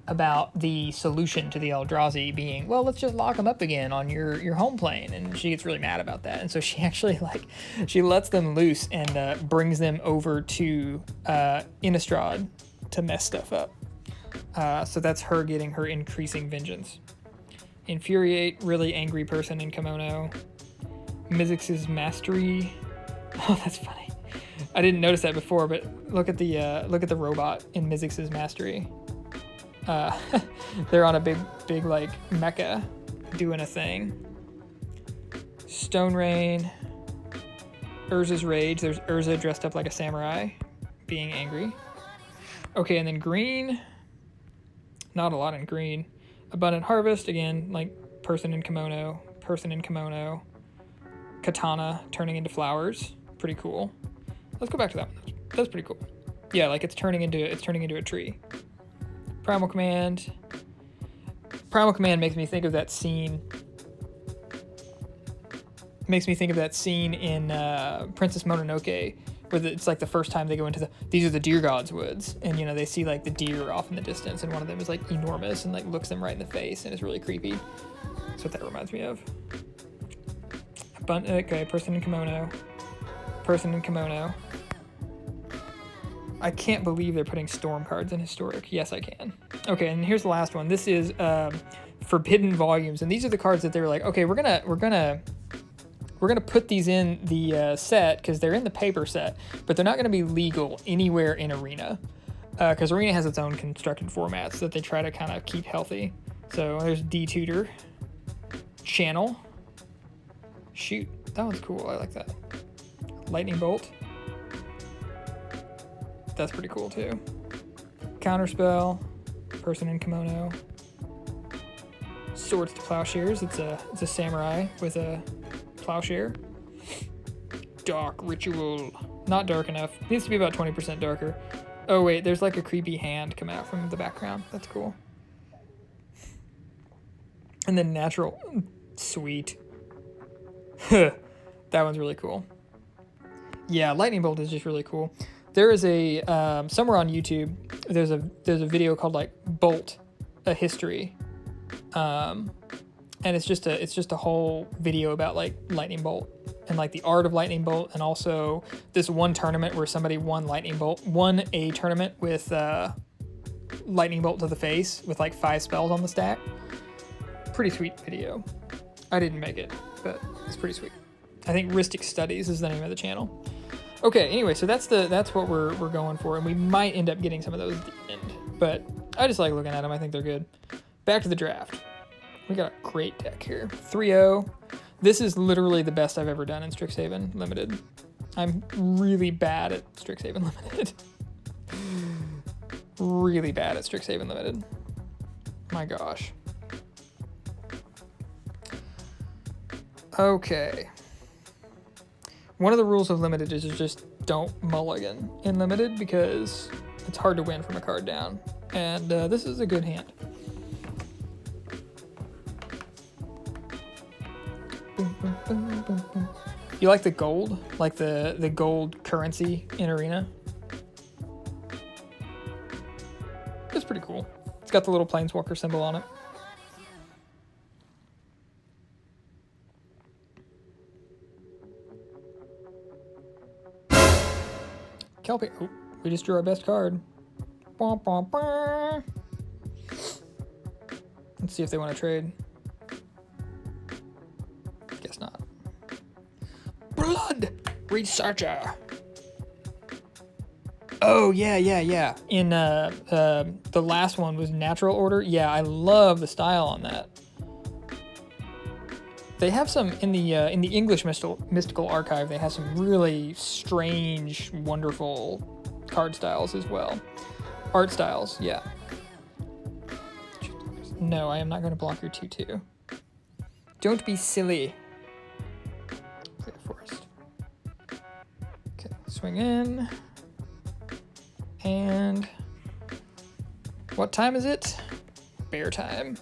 about the solution to the Eldrazi being, well, let's just lock them up again on your home plane. And she gets really mad about that. And so she actually, she lets them loose and brings them over to Innistrad to mess stuff up. So that's her getting her increasing vengeance. Infuriate, really angry person in kimono. Mizzix's Mastery. Oh, that's funny. I didn't notice that before, but look at the robot in Mizzix's Mastery. They're on a big like mecha doing a thing. Stone Rain. Urza's Rage. There's Urza dressed up like a samurai being angry. Okay, and then green. Not a lot in green. Abundant Harvest, again, like person in kimono. Katana turning into flowers. Pretty cool. Let's go back to that one. That's pretty cool. Yeah, like it's turning into a tree. Primal Command. Primal Command makes me think of that scene. Makes me think of that scene in Princess Mononoke, where it's like the first time they go into these are the deer gods woods, and you know they see like the deer off in the distance, and one of them is like enormous and like looks them right in the face, and it's really creepy. That's what that reminds me of. Okay, person in kimono. I can't believe they're putting storm cards in historic. Yes, I can. Okay, and here's the last one. This is Forbidden Volumes, and these are the cards that they were like, okay, we're gonna put these in the set because they're in the paper set, but they're not gonna be legal anywhere in Arena because Arena has its own constructed formats that they try to kind of keep healthy. So there's D-Tutor, Channel. Shoot, that one's cool. I like that. Lightning Bolt. That's pretty cool too. Counterspell, person in kimono. Swords to Plowshares. It's a samurai with a plowshare. Dark Ritual. Not dark enough. Needs to be about 20% darker. Oh wait, there's like a creepy hand coming out from the background. That's cool. And then Natural. Sweet. That one's really cool. Yeah, Lightning Bolt is just really cool. There is a somewhere on YouTube. There's a video called like Bolt, a history, And it's just a whole video about like Lightning Bolt and like the art of Lightning Bolt, and also this one tournament where somebody won a tournament with Lightning Bolt to the face with like 5 spells on the stack. Pretty sweet video. I didn't make it, but it's pretty sweet. I think Ristic Studies is the name of the channel. Okay, anyway, so that's what we're going for, and we might end up getting some of those at the end, but I just like looking at them. I think they're good. Back to the draft. We got a great deck here. 3-0. This is literally the best I've ever done in Strixhaven Limited. I'm really bad at Strixhaven Limited. Really bad at Strixhaven Limited. My gosh. Okay. One of the rules of Limited is just don't mulligan in Limited because it's hard to win from a card down. And this is a good hand. You like the gold? Like the gold currency in Arena? It's pretty cool. It's got the little Planeswalker symbol on it. Kelpie. Oh, we just drew our best card. Let's see if they want to trade. Guess not. Blood Researcher. Oh, yeah. In the last one was Natural Order. Yeah, I love the style on that. They have some in the English Mystical Archive. They have some really strange, wonderful card styles as well. Art styles, yeah. No, I am not going to block your 2/2. Don't be silly. Play the Forest. Okay, swing in. And what time is it? Bear time.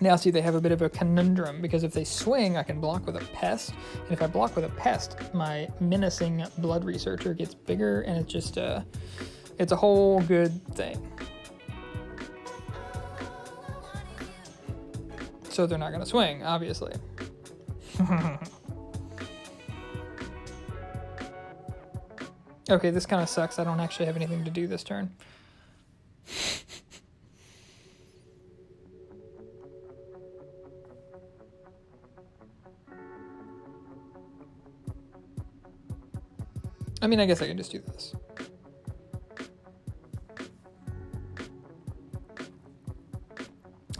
Now see, they have a bit of a conundrum because if they swing, I can block with a pest. And if I block with a pest, my menacing Blood Researcher gets bigger, and it's just it's a whole good thing. So they're not going to swing, obviously. Okay, this kind of sucks. I don't actually have anything to do this turn. I mean, I guess I can just do this.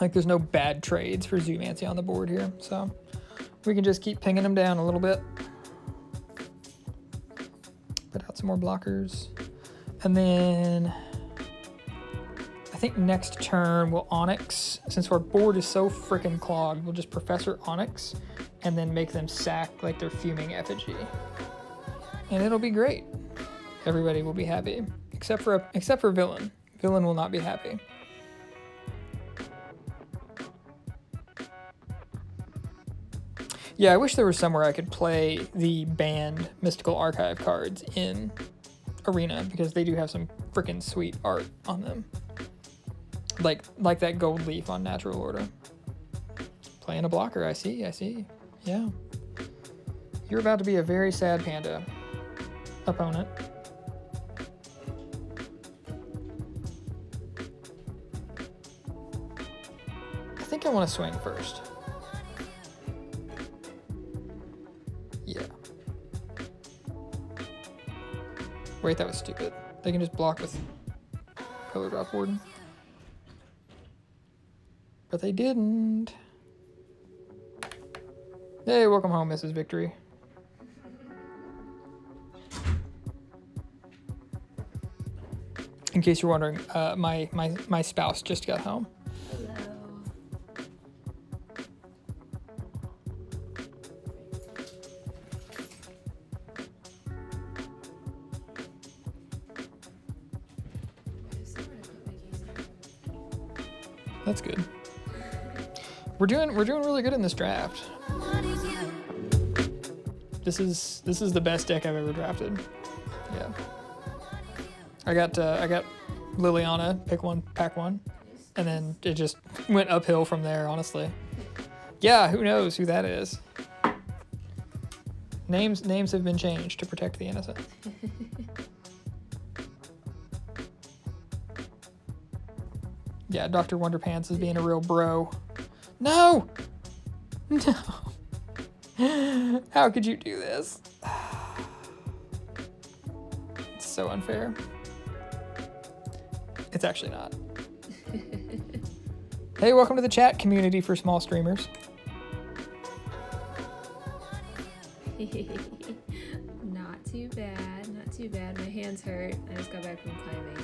Like, there's no bad trades for Zoomancy on the board here, so we can just keep pinging them down a little bit. Put out some more blockers. And then I think next turn we'll Onyx. Since our board is so freaking clogged, we'll just Professor Onyx and then make them sack like their fuming effigy. And it'll be great. Everybody will be happy, except for Villain. Villain will not be happy. Yeah, I wish there was somewhere I could play the banned Mystical Archive cards in Arena, because they do have some freaking sweet art on them. Like that gold leaf on Natural Order. Playing a blocker, I see. Yeah. You're about to be a very sad panda, opponent. I think I want to swing first. Yeah. Wait, that was stupid. They can just block with Color Drop Warden. But they didn't. Hey, welcome home, Mrs. Victory. In case you're wondering, my spouse just got home. Hello. That's good. We're doing really good in this draft. This is the best deck I've ever drafted. Yeah. I got Liliana, pick one, pack one, and then it just went uphill from there, honestly. Yeah, who knows who that is? Names have been changed to protect the innocent. Yeah, Dr. Wonderpants is being a real bro. No! No! How could you do this? It's so unfair. It's actually not. Hey, welcome to the chat community for small streamers. Not too bad, not too bad. My hands hurt. I just got back from climbing.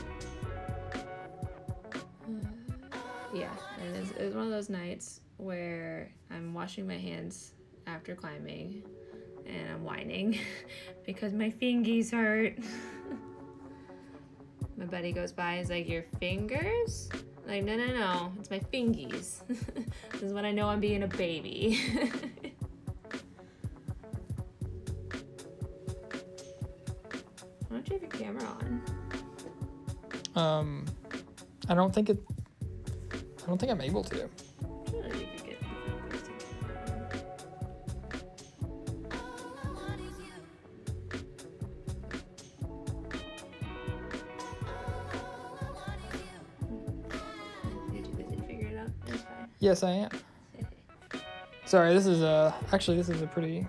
Yeah, and it was one of those nights where I'm washing my hands after climbing and I'm whining because my fingies hurt. My buddy goes by, he's like, your fingers? I'm like, no, it's my fingies. This is when I know I'm being a baby. Why don't you have your camera on? I don't think I'm able to. Sure, you could get the first camera on. You're too busy to figure it out. That's fine. Yes, I am. Sorry, this is a pretty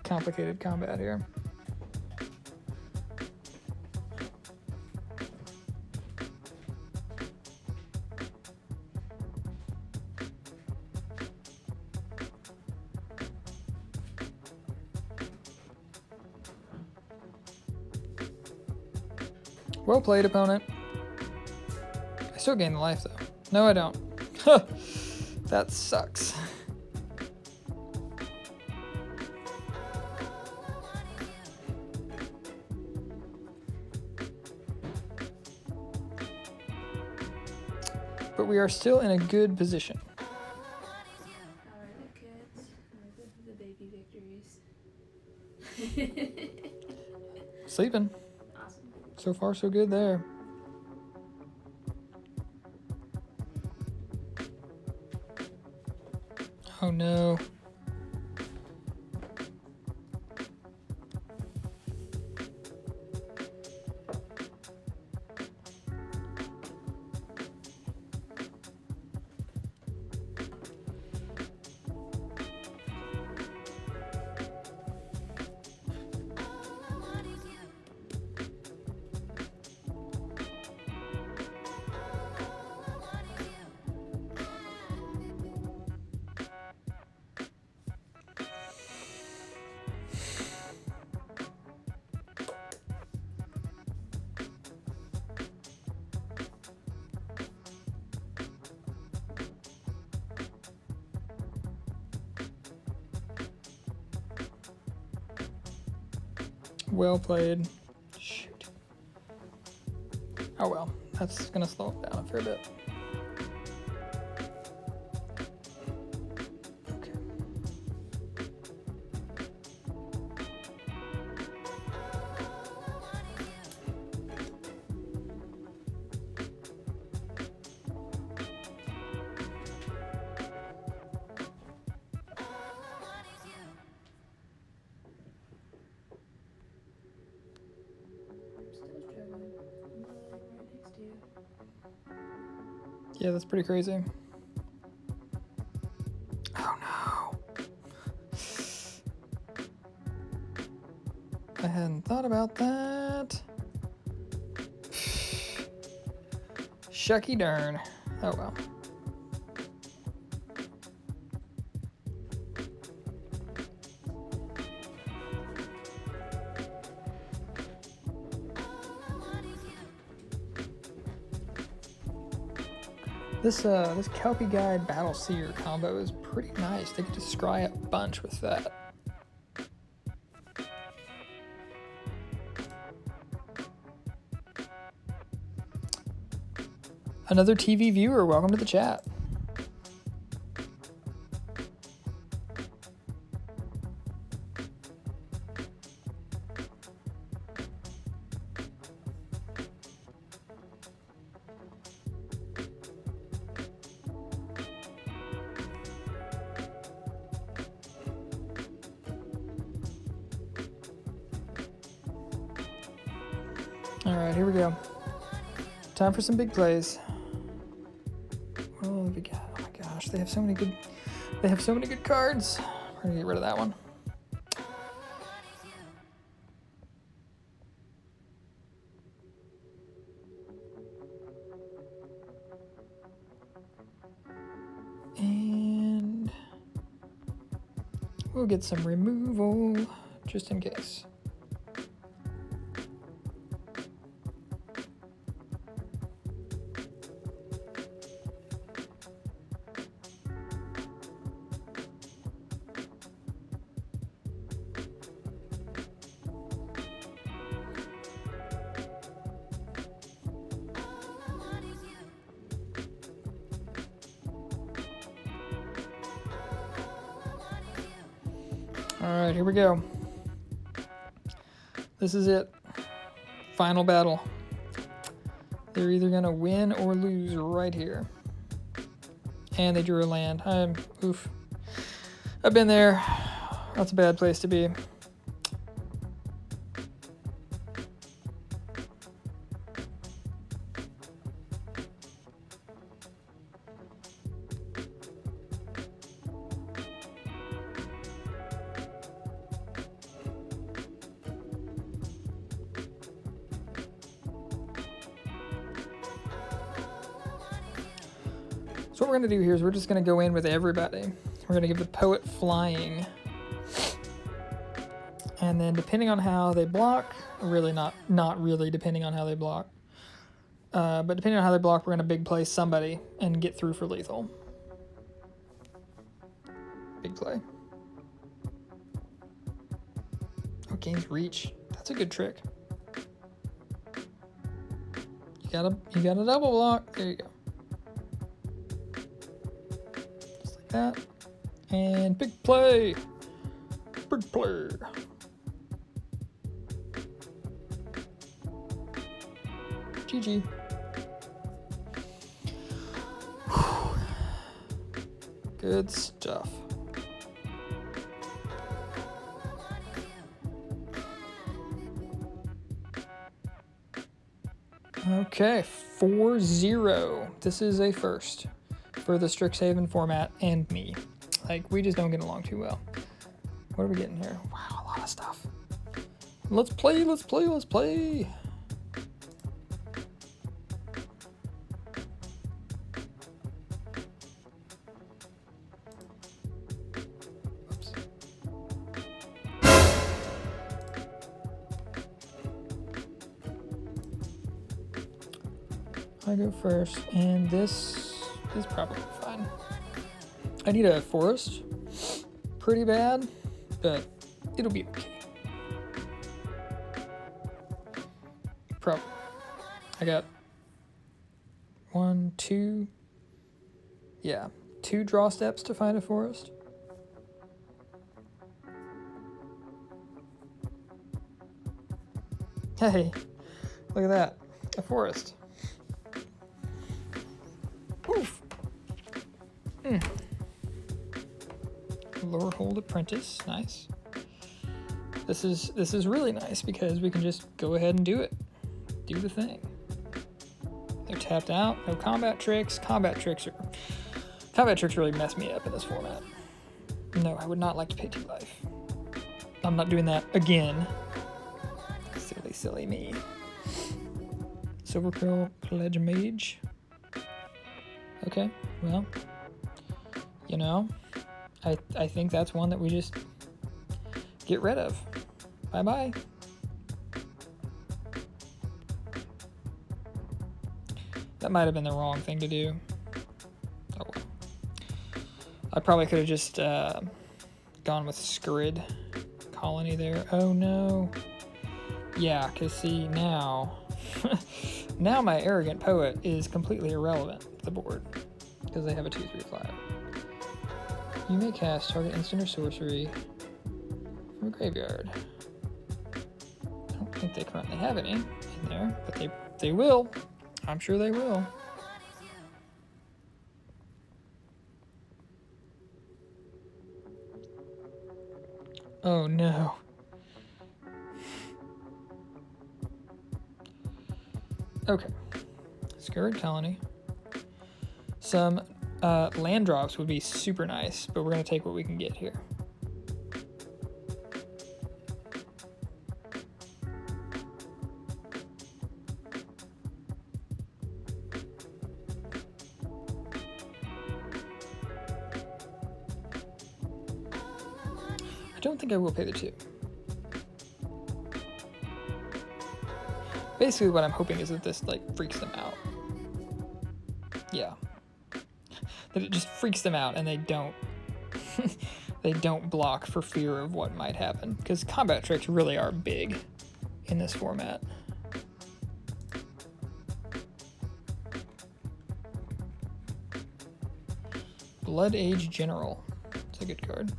complicated combat here. Well played, opponent. I still gain the life, though. No, I don't. That sucks. But we are still in a good position. How are the kids? How are the baby victories? Sleeping. Awesome. So far, so good there. Oh no. Well played. Shoot. Oh well, that's gonna slow it down a fair bit. Okay. Yeah, that's pretty crazy. Oh no. I hadn't thought about that. Shucky darn. Oh well. This Kelpie Guide Battle Seer combo is pretty nice. They get to scry a bunch with that. Another TV viewer, welcome to the chat. All right, here we go. Time for some big plays. Oh, we got, oh my gosh, they have so many good. They have so many good cards. We're gonna get rid of that one. And we'll get some removal just in case. All right, here we go. This is it. Final battle. They're either gonna win or lose right here. And they drew a land. Oof. I've been there. That's a bad place to be. So what we're going to do here is we're just going to go in with everybody. We're going to give the Poet Flying. And then depending on how they block, really not really depending on how they block, but depending on how they block, we're going to big play somebody and get through for lethal. Big play. Oh, gains reach. That's a good trick. You got a double block. There you go. Just like that. And big play. Big play. GG. Good stuff. Okay, 4-0. This is a first for the Strixhaven format and me. Like, we just don't get along too well. What are we getting here? Wow, a lot of stuff. Let's play, let's play, let's play. Oops. I go first, and this is probably fine. I need a forest pretty bad, but it'll be okay. Probably. I got 1, 2, yeah, 2 draw steps to find a forest. Hey, look at that, a forest. Oof. Lorehold Apprentice, nice. This is really nice because we can just go ahead and do it. Do the thing. They're tapped out, no combat tricks. Combat tricks really mess me up in this format. No, I would not like to pay 2 life. I'm not doing that again. Silly me. Witherbloom Pledgemage. Okay, well, you know, I think that's one that we just get rid of. Bye-bye. That might have been the wrong thing to do. Oh well. I probably could have just gone with Scurrid Colony there. Oh no. Yeah, because see, now... now my Arrogant Poet is completely irrelevant to the board. Because they have a 2/3 flyer. You may cast target instant or sorcery from a graveyard. I don't think they currently have any in there, but they will. I'm sure they will. Oh no. Okay. Scurrid Colony. Some land drops would be super nice, but we're going to take what we can get here. I don't think I will pay the 2. Basically what I'm hoping is that this like freaks them out. Yeah. That it just freaks them out and they don't they don't block for fear of what might happen, because combat tricks really are big in this format. Blood Age General. It's a good card.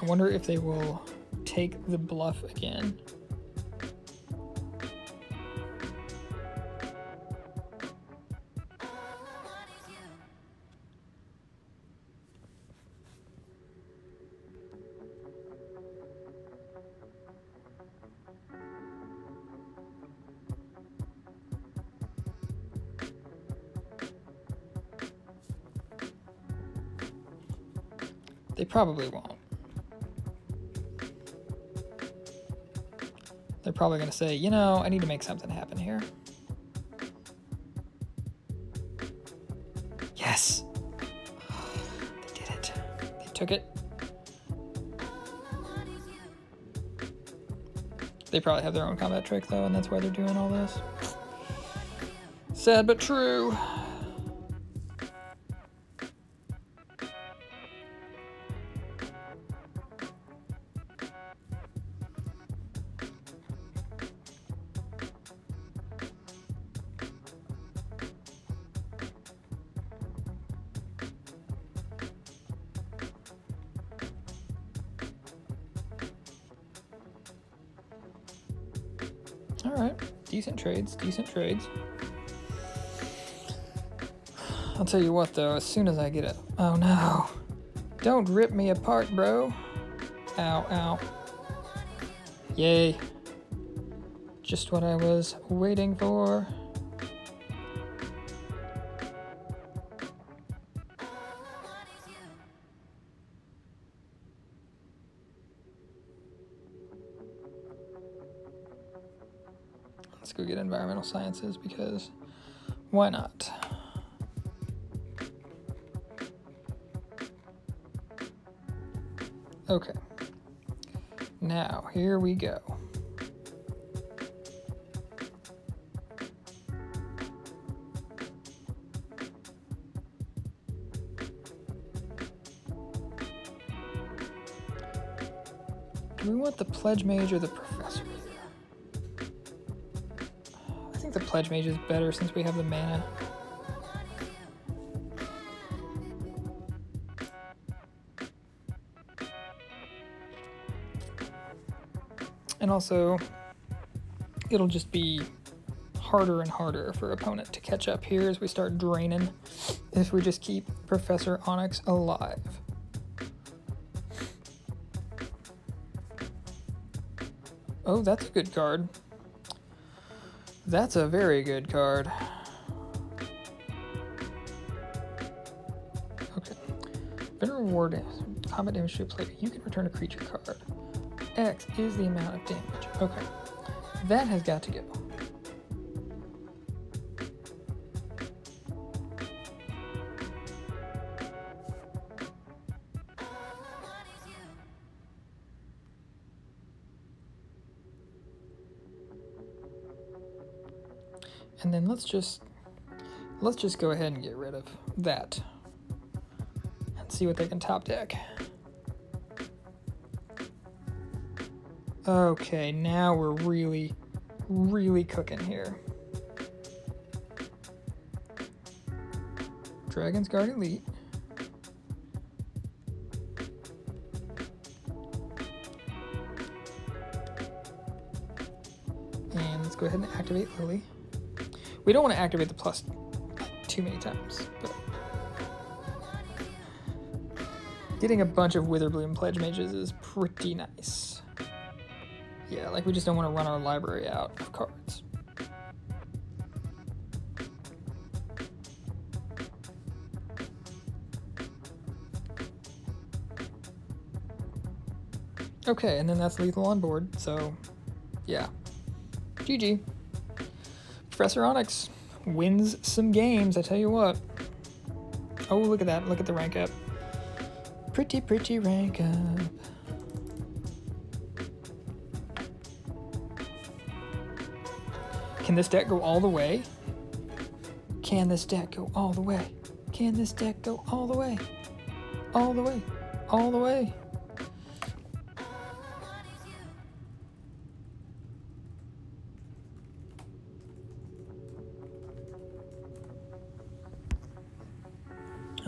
I wonder if they will take the bluff again. They probably won't. They're probably going to say, you know, I need to make something happen here. Yes! They did it. They took it. They probably have their own combat trick, though, and that's why they're doing all this. Sad but true. All right, decent trades, decent trades. I'll tell you what, though, as soon as I get it... Oh, no. Don't rip me apart, bro. Ow, ow. Yay. Just what I was waiting for. Let's go get environmental sciences, because why not? Okay. Now, here we go. Do we want the Pledgemage or the Professor here? I think the Pledgemage is better since we have the mana. And also, it'll just be harder and harder for opponent to catch up here as we start draining if we just keep Professor Onyx alive. Oh, that's a good card. That's a very good card. Okay. Veteran Reward combat damage to a player. You can return a creature card. X is the amount of damage. Okay. That has got to go. And then let's just go ahead and get rid of that and see what they can top deck. Okay, now we're really, really cooking here. Dragonsguard Elite. And let's go ahead and activate Lily. We don't want to activate the plus too many times, but getting a bunch of Witherbloom Pledgemages is pretty nice. Yeah, like we just don't want to run our library out of cards. Okay, and then that's lethal on board, so yeah. GG. Professor Onyx wins some games, I tell you what. Oh, look at that. Look at the rank up. Pretty, pretty rank up. Can this deck go all the way? Can this deck go all the way? Can this deck go all the way? All the way. All the way.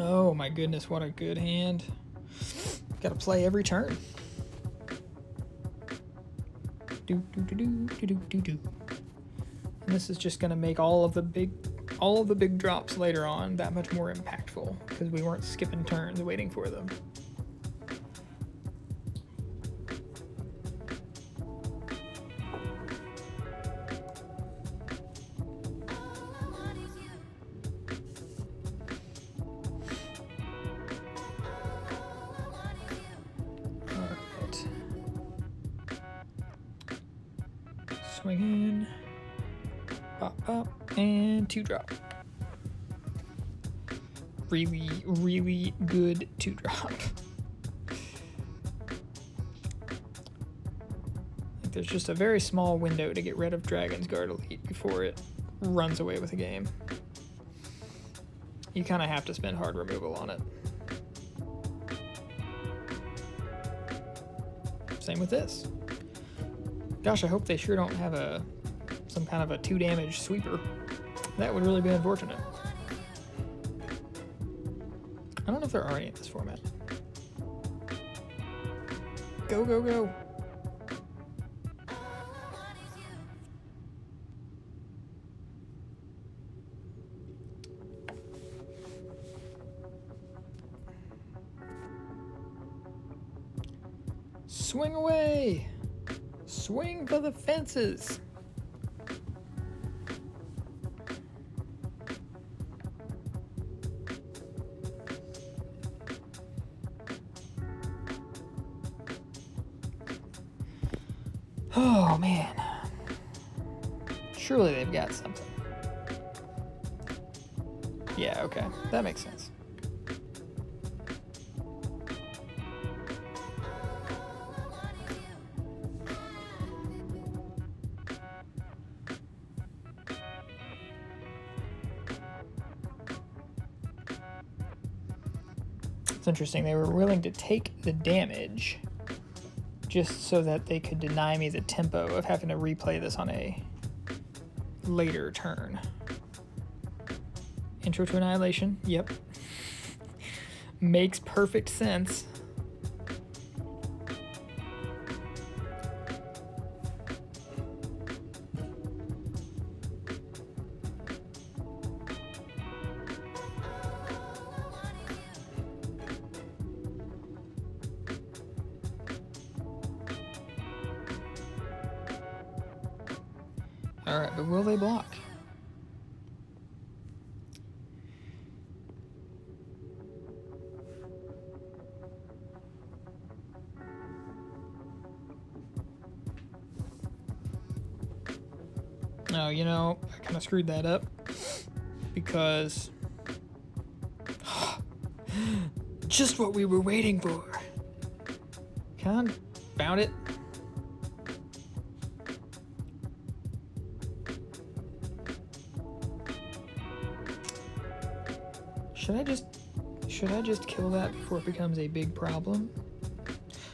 Oh my goodness, what a good hand. Gotta play every turn. Do do do do do do do do. And this is just gonna make all of the big drops later on that much more impactful because we weren't skipping turns waiting for them. Swing in, pop up, and 2-drop. Really, really good 2-drop. There's just a very small window to get rid of Dragonsguard Elite before it runs away with the game. You kind of have to spend hard removal on it. Same with this. Gosh, I hope they sure don't have some kind of a 2-damage sweeper. That would really be unfortunate. I don't know if there are any in this format. Go, go, go. Swing away. Swing for the fences. Oh man. Surely they've got something. Yeah, okay. That makes sense. It's interesting, they were willing to take the damage just so that they could deny me the tempo of having to replay this on a later turn. Intro to Annihilation, yep. Makes perfect sense. Alright, but will they block? No, you know, I kind of screwed that up because just what we were waiting for. Found it. Should I just kill that before it becomes a big problem?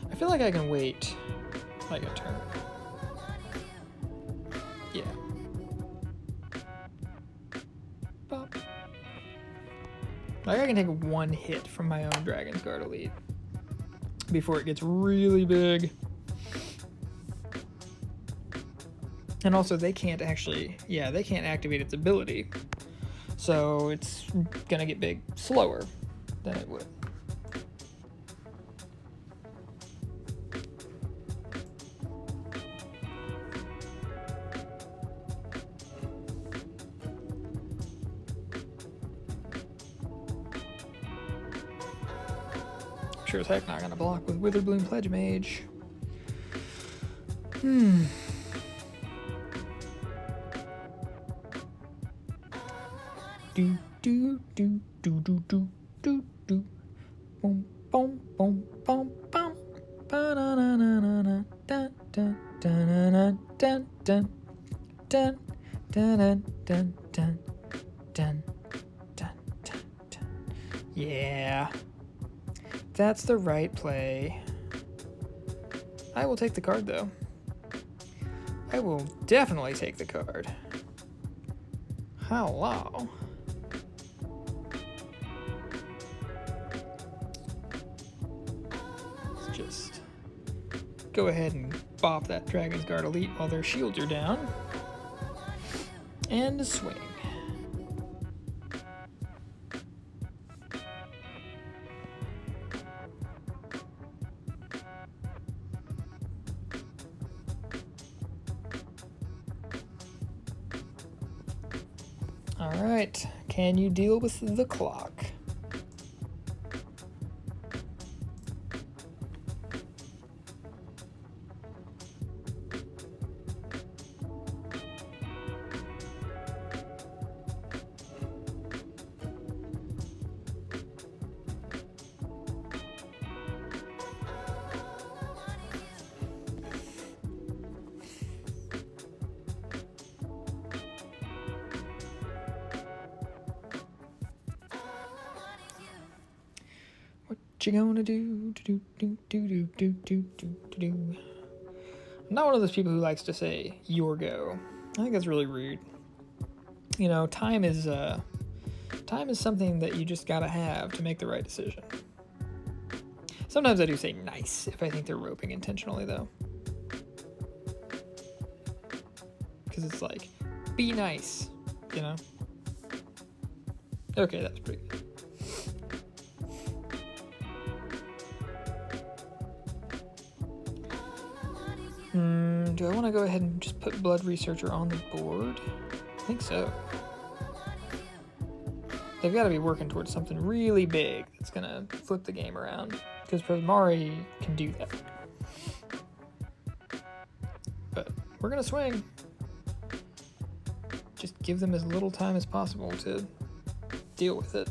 I feel like I can wait like a turn. Yeah. Bop. Like I can take one hit from my own Dragonsguard Elite before it gets really big. And also they can't actually, yeah, they can't activate its ability. So it's gonna get big slower than it would. Sure as heck not gonna block with Witherbloom Pledgemage. Do do do do do do do do. Boom boom boom boom boom. Ba na na na na na. Dun dun dun dun dun dun dun dun dun dun dun dun dun. Yeah. That's the right play. I will take the card, though. I will definitely take the card. Hello. Let's just go ahead and bop that Dragonsguard Elite while their shields are down. And swing. Alright, can you deal with the clock? You gonna do do do do do do do do do. I'm not one of those people who likes to say your go. I think that's really rude. You know, time is something that you just gotta have to make the right decision. Sometimes I do say nice if I think they're roping intentionally, though, because it's like, be nice, you know. Okay, that's pretty good. Do I want to go ahead and just put Blood Researcher on the board? I think so. They've got to be working towards something really big that's going to flip the game around, because Prismari can do that. But we're going to swing. Just give them as little time as possible to deal with it.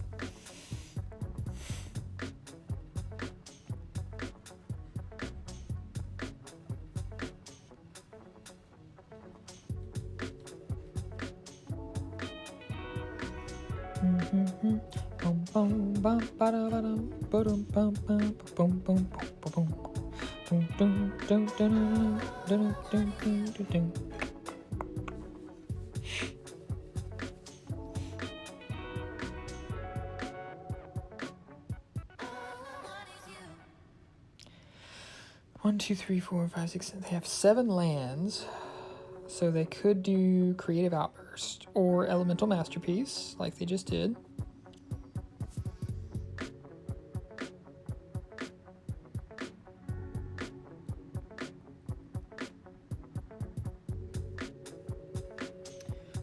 One, two, three, four, five, six, seven. They have 7 lands, so they could do Creative Outburst or Elemental Masterpiece, like they just did.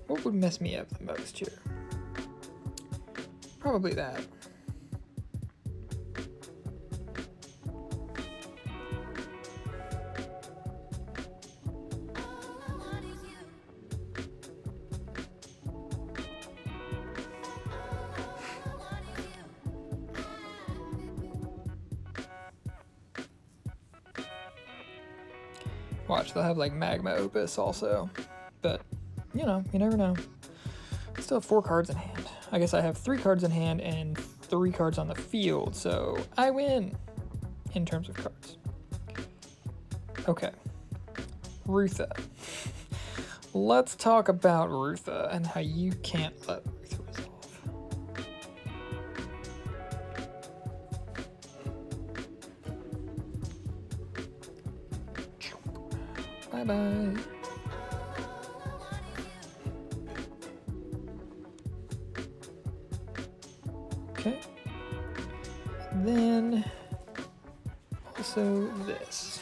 What would mess me up the most here? Probably that. Watch, they'll have like Magma Opus also, but you know, you never know. I still have 4 cards in hand. I guess I have 3 cards in hand and 3 cards on the field, so I win in terms of cards. Okay, Rutha. Let's talk about Rutha and how you can't let Rutha resolve. Bye-bye. also this.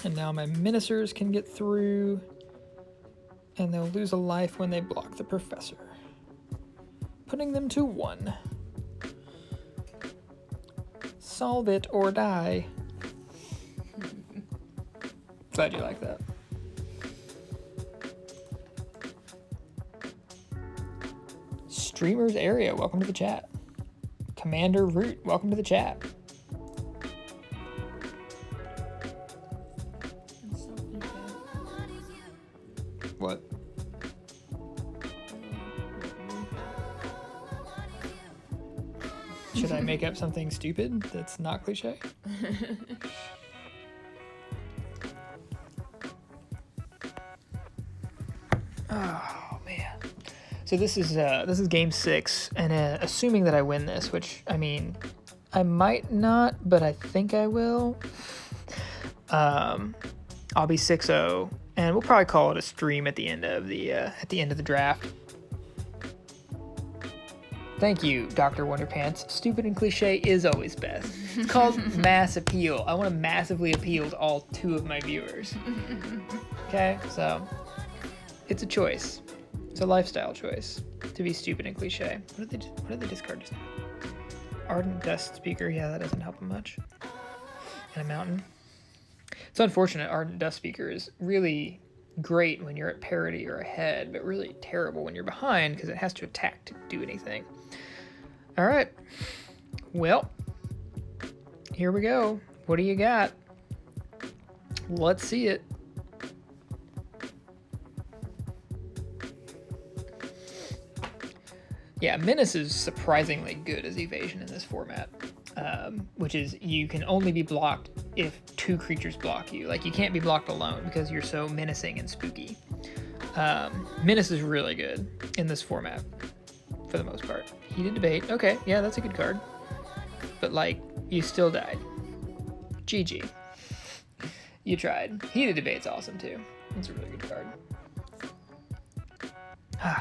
And now my Menacers can get through, and they'll lose a life when they block the Professor, putting them to 1. Solve it or die. Glad you like that. Streamers Area, welcome to the chat. Commander Root, welcome to the chat. What? Should I make up something stupid that's not cliche? Oh man. So this is game 6, and assuming that I win this, which I mean, I might not, but I think I will. I'll be 6-0, and we'll probably call it a stream at the end of the draft. Thank you, Dr. Wonderpants. Stupid and cliche is always best. It's called mass appeal. I want to massively appeal to all 2 of my viewers. Okay, so it's a choice. It's a lifestyle choice to be stupid and cliche. What did they discard just now? Ardent Dust Speaker. Yeah, that doesn't help them much. And a mountain. It's unfortunate. Ardent Dust Speaker is really great when you're at parity or ahead, but really terrible when you're behind because it has to attack to do anything. All right. Well, here we go. What do you got? Let's see it. Yeah, Menace is surprisingly good as evasion in this format, which is you can only be blocked if 2 creatures block you. Like, you can't be blocked alone because you're so menacing and spooky. Menace is really good in this format, for the most part. Heated Debate. Okay, yeah, that's a good card. But, like, you still died. GG. You tried. Heated Debate's awesome, too. It's a really good card.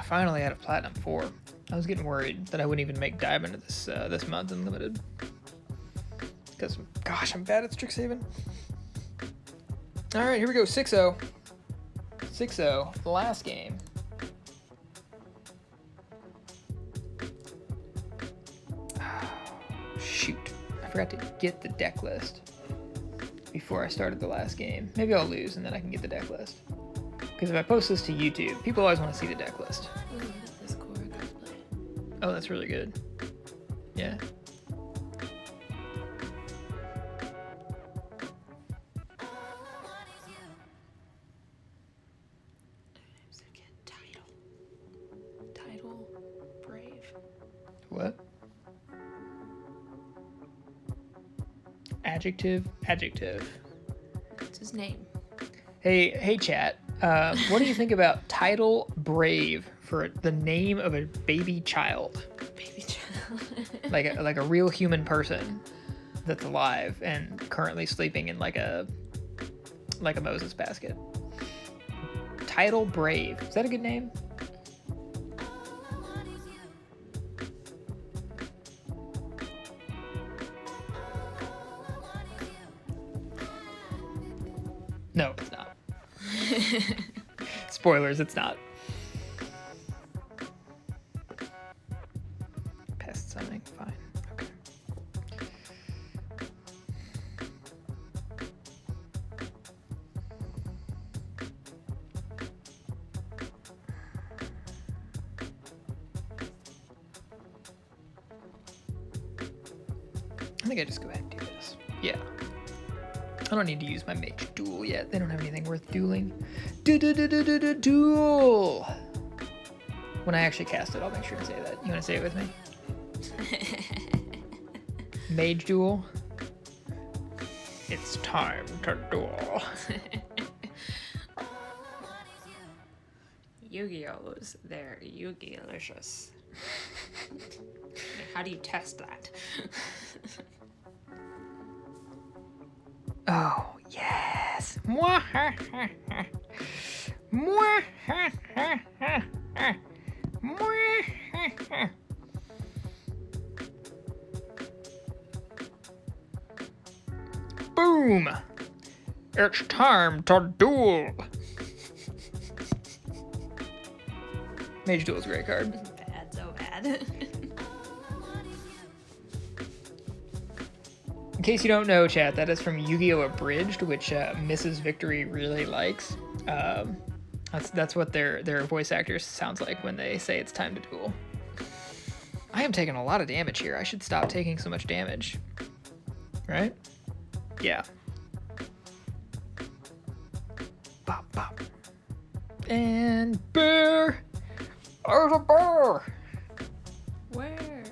Finally out of Platinum 4. I was getting worried that I wouldn't even make Diamond this month in Limited. Because, gosh, I'm bad at Strixhaven. All right, here we go. 6-0. 6-0. The last game. Shoot. I forgot to get the deck list before I started the last game. Maybe I'll lose and then I can get the deck list. Because if I post this to YouTube, people always want to see the deck list. Oh, that's really good. Yeah. Title Brave. What? Adjective. What's his name? Hey, chat. What do you think about Title Brave for the name of a baby child? Baby child. like a real human person that's alive and currently sleeping in like a Moses basket. Title Brave. Is that a good name? No, it's not. Spoilers, it's not. Pest summoning, fine. Okay. I think I just go ahead and do this. Yeah. I don't need to use my Mage Duel yet. They don't have anything worth dueling. Duel! When I actually cast it, I'll make sure to say that. You want to say it with me? Mage Duel. It's time to duel. Yu-Gi-Ohs, they're Yu-Gi-Licious. How do you test that? Oh, yes. Boom! It's time to duel! Mage Duel is a great card. Bad, so bad. In case you don't know, chat, that is from Yu-Gi-Oh! Abridged, which Mrs. Victory really likes. That's what their voice actors sounds like when they say it's time to duel. I am taking a lot of damage here. I should stop taking so much damage. Right? Yeah. Bop, bop. And bear! There's a bear! Where?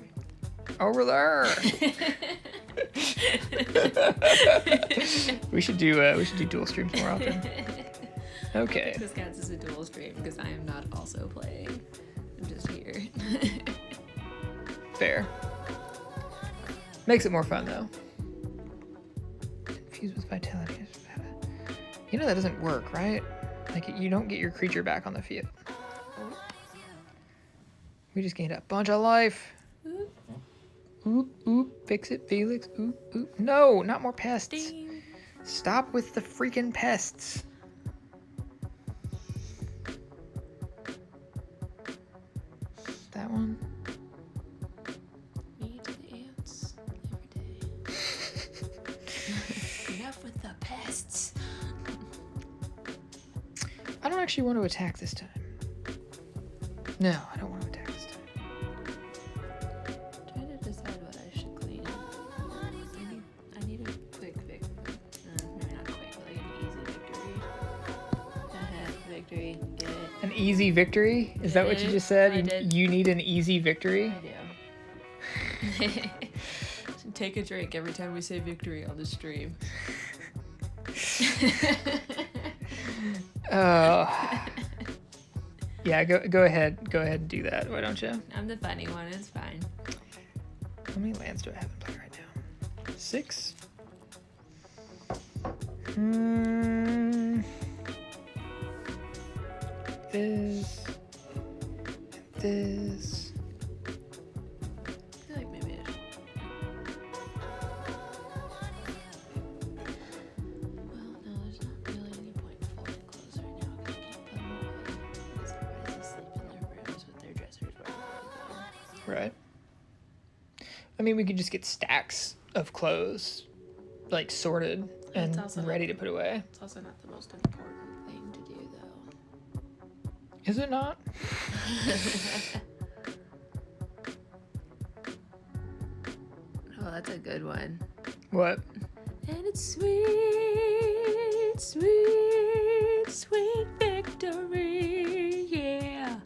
Over there! we should do dual streams more often. Okay. This counts as a dual stream because I am not also playing. I'm just here. Fair. Makes it more fun though. Infused with vitality. You know that doesn't work, right? Like you don't get your creature back on the field. We just gained a bunch of life. Oop, oop, fix it, Felix. Oop, oop. No, not more pests. Ding. Stop with the freaking pests. That one. Me to the ants every day. Enough with the pests. I don't actually want to attack this time. No, I don't want to attack this time. Trying to decide what I should clean. I need a quick victory. Maybe not quick, but like an easy victory. Victory, get it. An easy victory? Is that what you just said? I did. You need an easy victory? I do. Take a drink every time we say victory on the stream. Yeah, go ahead and do that. Why don't you? I'm the funny one. It's fine. How many lands do I have in play right now? 6. This. This. I feel like maybe I should. Well, no, there's not really any point in folding clothes right now because I can't put them away. Because everybody's asleep in their rooms with their dressers ready to go. Right. I mean, we could just get stacks of clothes, like sorted and ready to put away. It's also not the most important thing to do, though. Is it not? Oh, that's a good one. What? And it's sweet, sweet, sweet victory, yeah.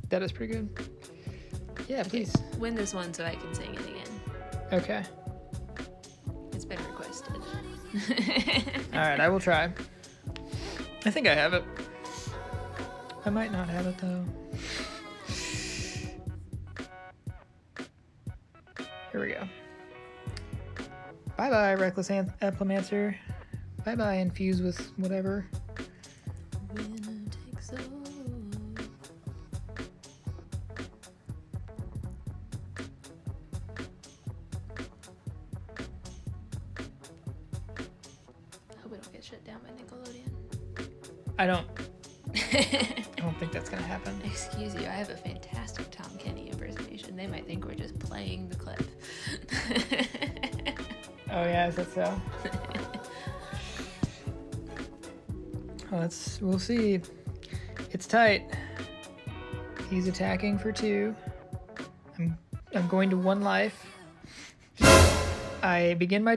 That is pretty good. Yeah, please. Win this one so I can sing it again. Okay. It's been requested. Alright, I will try. I think I have it. I might not have it though. Here we go. Bye-bye, Reckless Implementor. Bye-bye, Infuse with whatever. Winner takes all. I hope we don't get shut down by Nickelodeon. I don't think that's gonna happen. Excuse you, I have a fantastic Tom Kenny impersonation. They might think we're just playing the clip. Oh yeah, is that so? We'll see. It's tight. He's attacking for 2. I'm going to 1 life. I begin my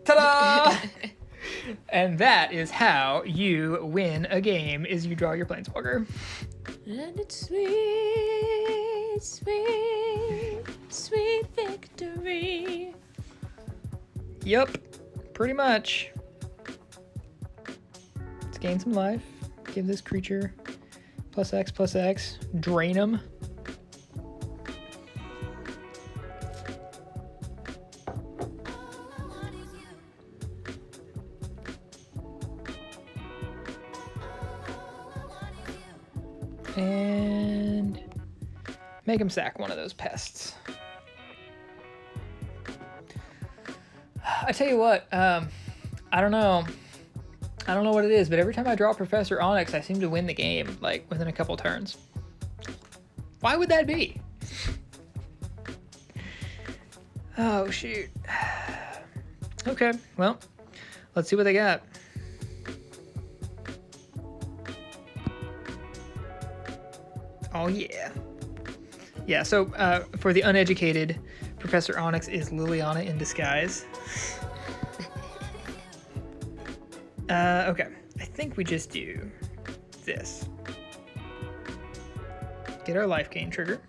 ta-da! And that is how you win a game, is you draw your Planeswalker. And it's sweet, sweet, sweet victory. Yep, pretty much. Let's gain some life. Give this creature +X/+X. Drain him. And make him sack one of those pests. I tell you what, I don't know. I don't know what it is, but every time I draw Professor Onyx, I seem to win the game, like, within a couple turns. Why would that be? Oh, shoot. Okay, well, let's see what they got. Oh, yeah. Yeah, so for the uneducated, Professor Onyx is Liliana in disguise. Okay, I think we just do this. Get our life gain trigger.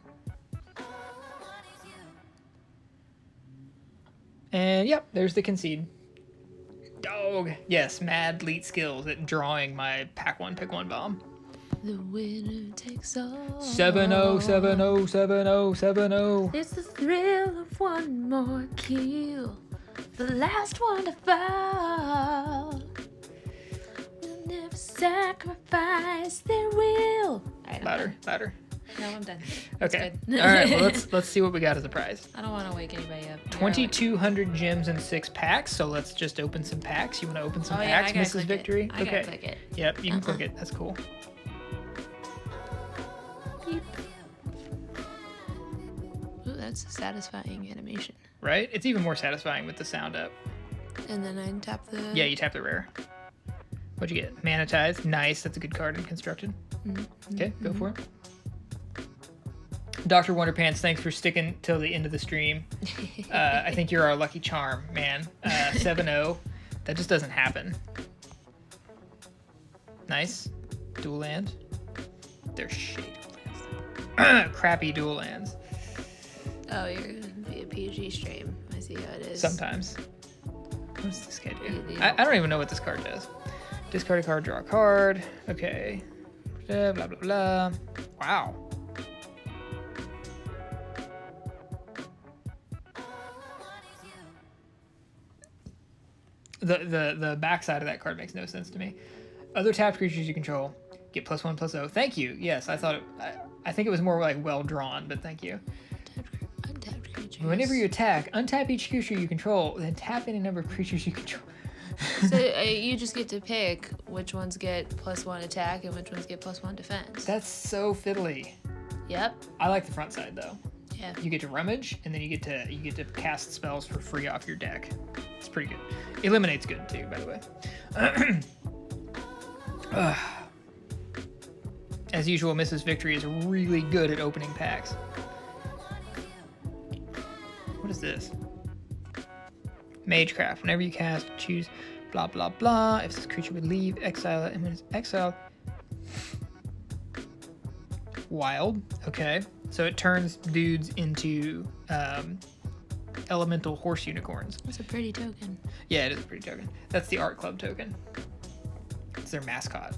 And yep, there's the concede. Dog. Yes, mad elite skills at drawing my pack 1, pick 1 bomb. The winner takes all. 7-0, 7-0, 7-0, 7-0. It's the thrill of one more kill. The last one to fall. We'll never sacrifice their will. Right, Louder, louder. No, I'm done. Okay. Good. All right. Well, let's see what we got as a prize. I don't want to wake anybody up. 2,200 gems and 6 packs. So let's just open some packs. You want to open some Yeah, packs, I gotta Mrs. click Victory? It. I gotta click it. Yep, you can click it. That's cool. Beep. Ooh, that's a satisfying animation. Right? It's even more satisfying with the sound up. And then I tap the. Yeah, you tap the rare. What'd you get? Manatize. Nice. That's a good card in Constructed. Okay, go for it. Dr. Wonderpants, thanks for sticking till the end of the stream. I think you're our lucky charm, man. 7-0. That just doesn't happen. Nice. Dual land. They're shitty dual lands. Crappy dual lands. Oh, you're gonna be a PG stream. I see how it is. Sometimes. What does this guy do? I don't even know what this card does. Discard a card, draw a card. Okay. Blah, blah, blah. Wow. The backside of that card makes no sense to me. Other tapped creatures you control get +1/+0. Thank you. Yes, I thought I think it was more like well drawn, but thank you. Untapped creatures. Whenever you attack, untap each creature you control, then tap any number of creatures you control. So you just get to pick which ones get +1 attack and which ones get +1 defense. That's so fiddly. Yep. I like the front side though. Yeah. You get to rummage, and then you get to cast spells for free off your deck. It's pretty good. Eliminate's good too, by the way. As usual, Mrs. Victory is really good at opening packs. What is this? Magecraft. Whenever you cast, choose blah blah blah. If this creature would leave, exile it, and when it's exiled, wild. Okay, so it turns dudes into elemental horse unicorns. That's a pretty token. Yeah, it is a pretty token. That's the art club token. It's their mascot.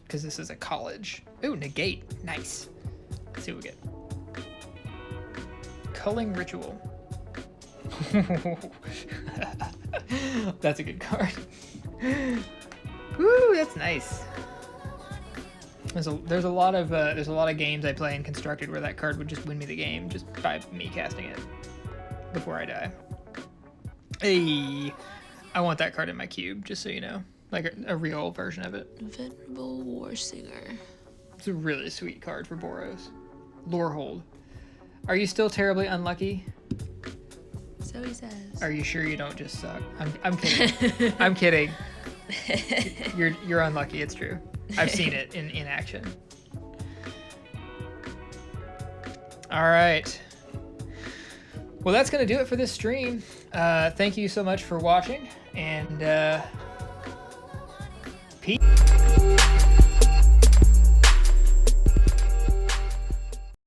Because this is a college. Ooh, negate. Nice. Let's see what we get. Culling Ritual. That's a good card. Woo, that's nice. There's a lot of games I play in Constructed where that card would just win me the game just by me casting it before I die. Hey, I want that card in my cube, just so you know, like a real version of it. Venerable War Singer. It's a really sweet card for Boros. Lorehold. Are you still terribly unlucky? So he says. Are you sure you don't just suck? I'm kidding. I'm kidding. You're unlucky. It's true. I've seen it in action. All right. Well, that's going to do it for this stream. Thank you so much for watching, and peace.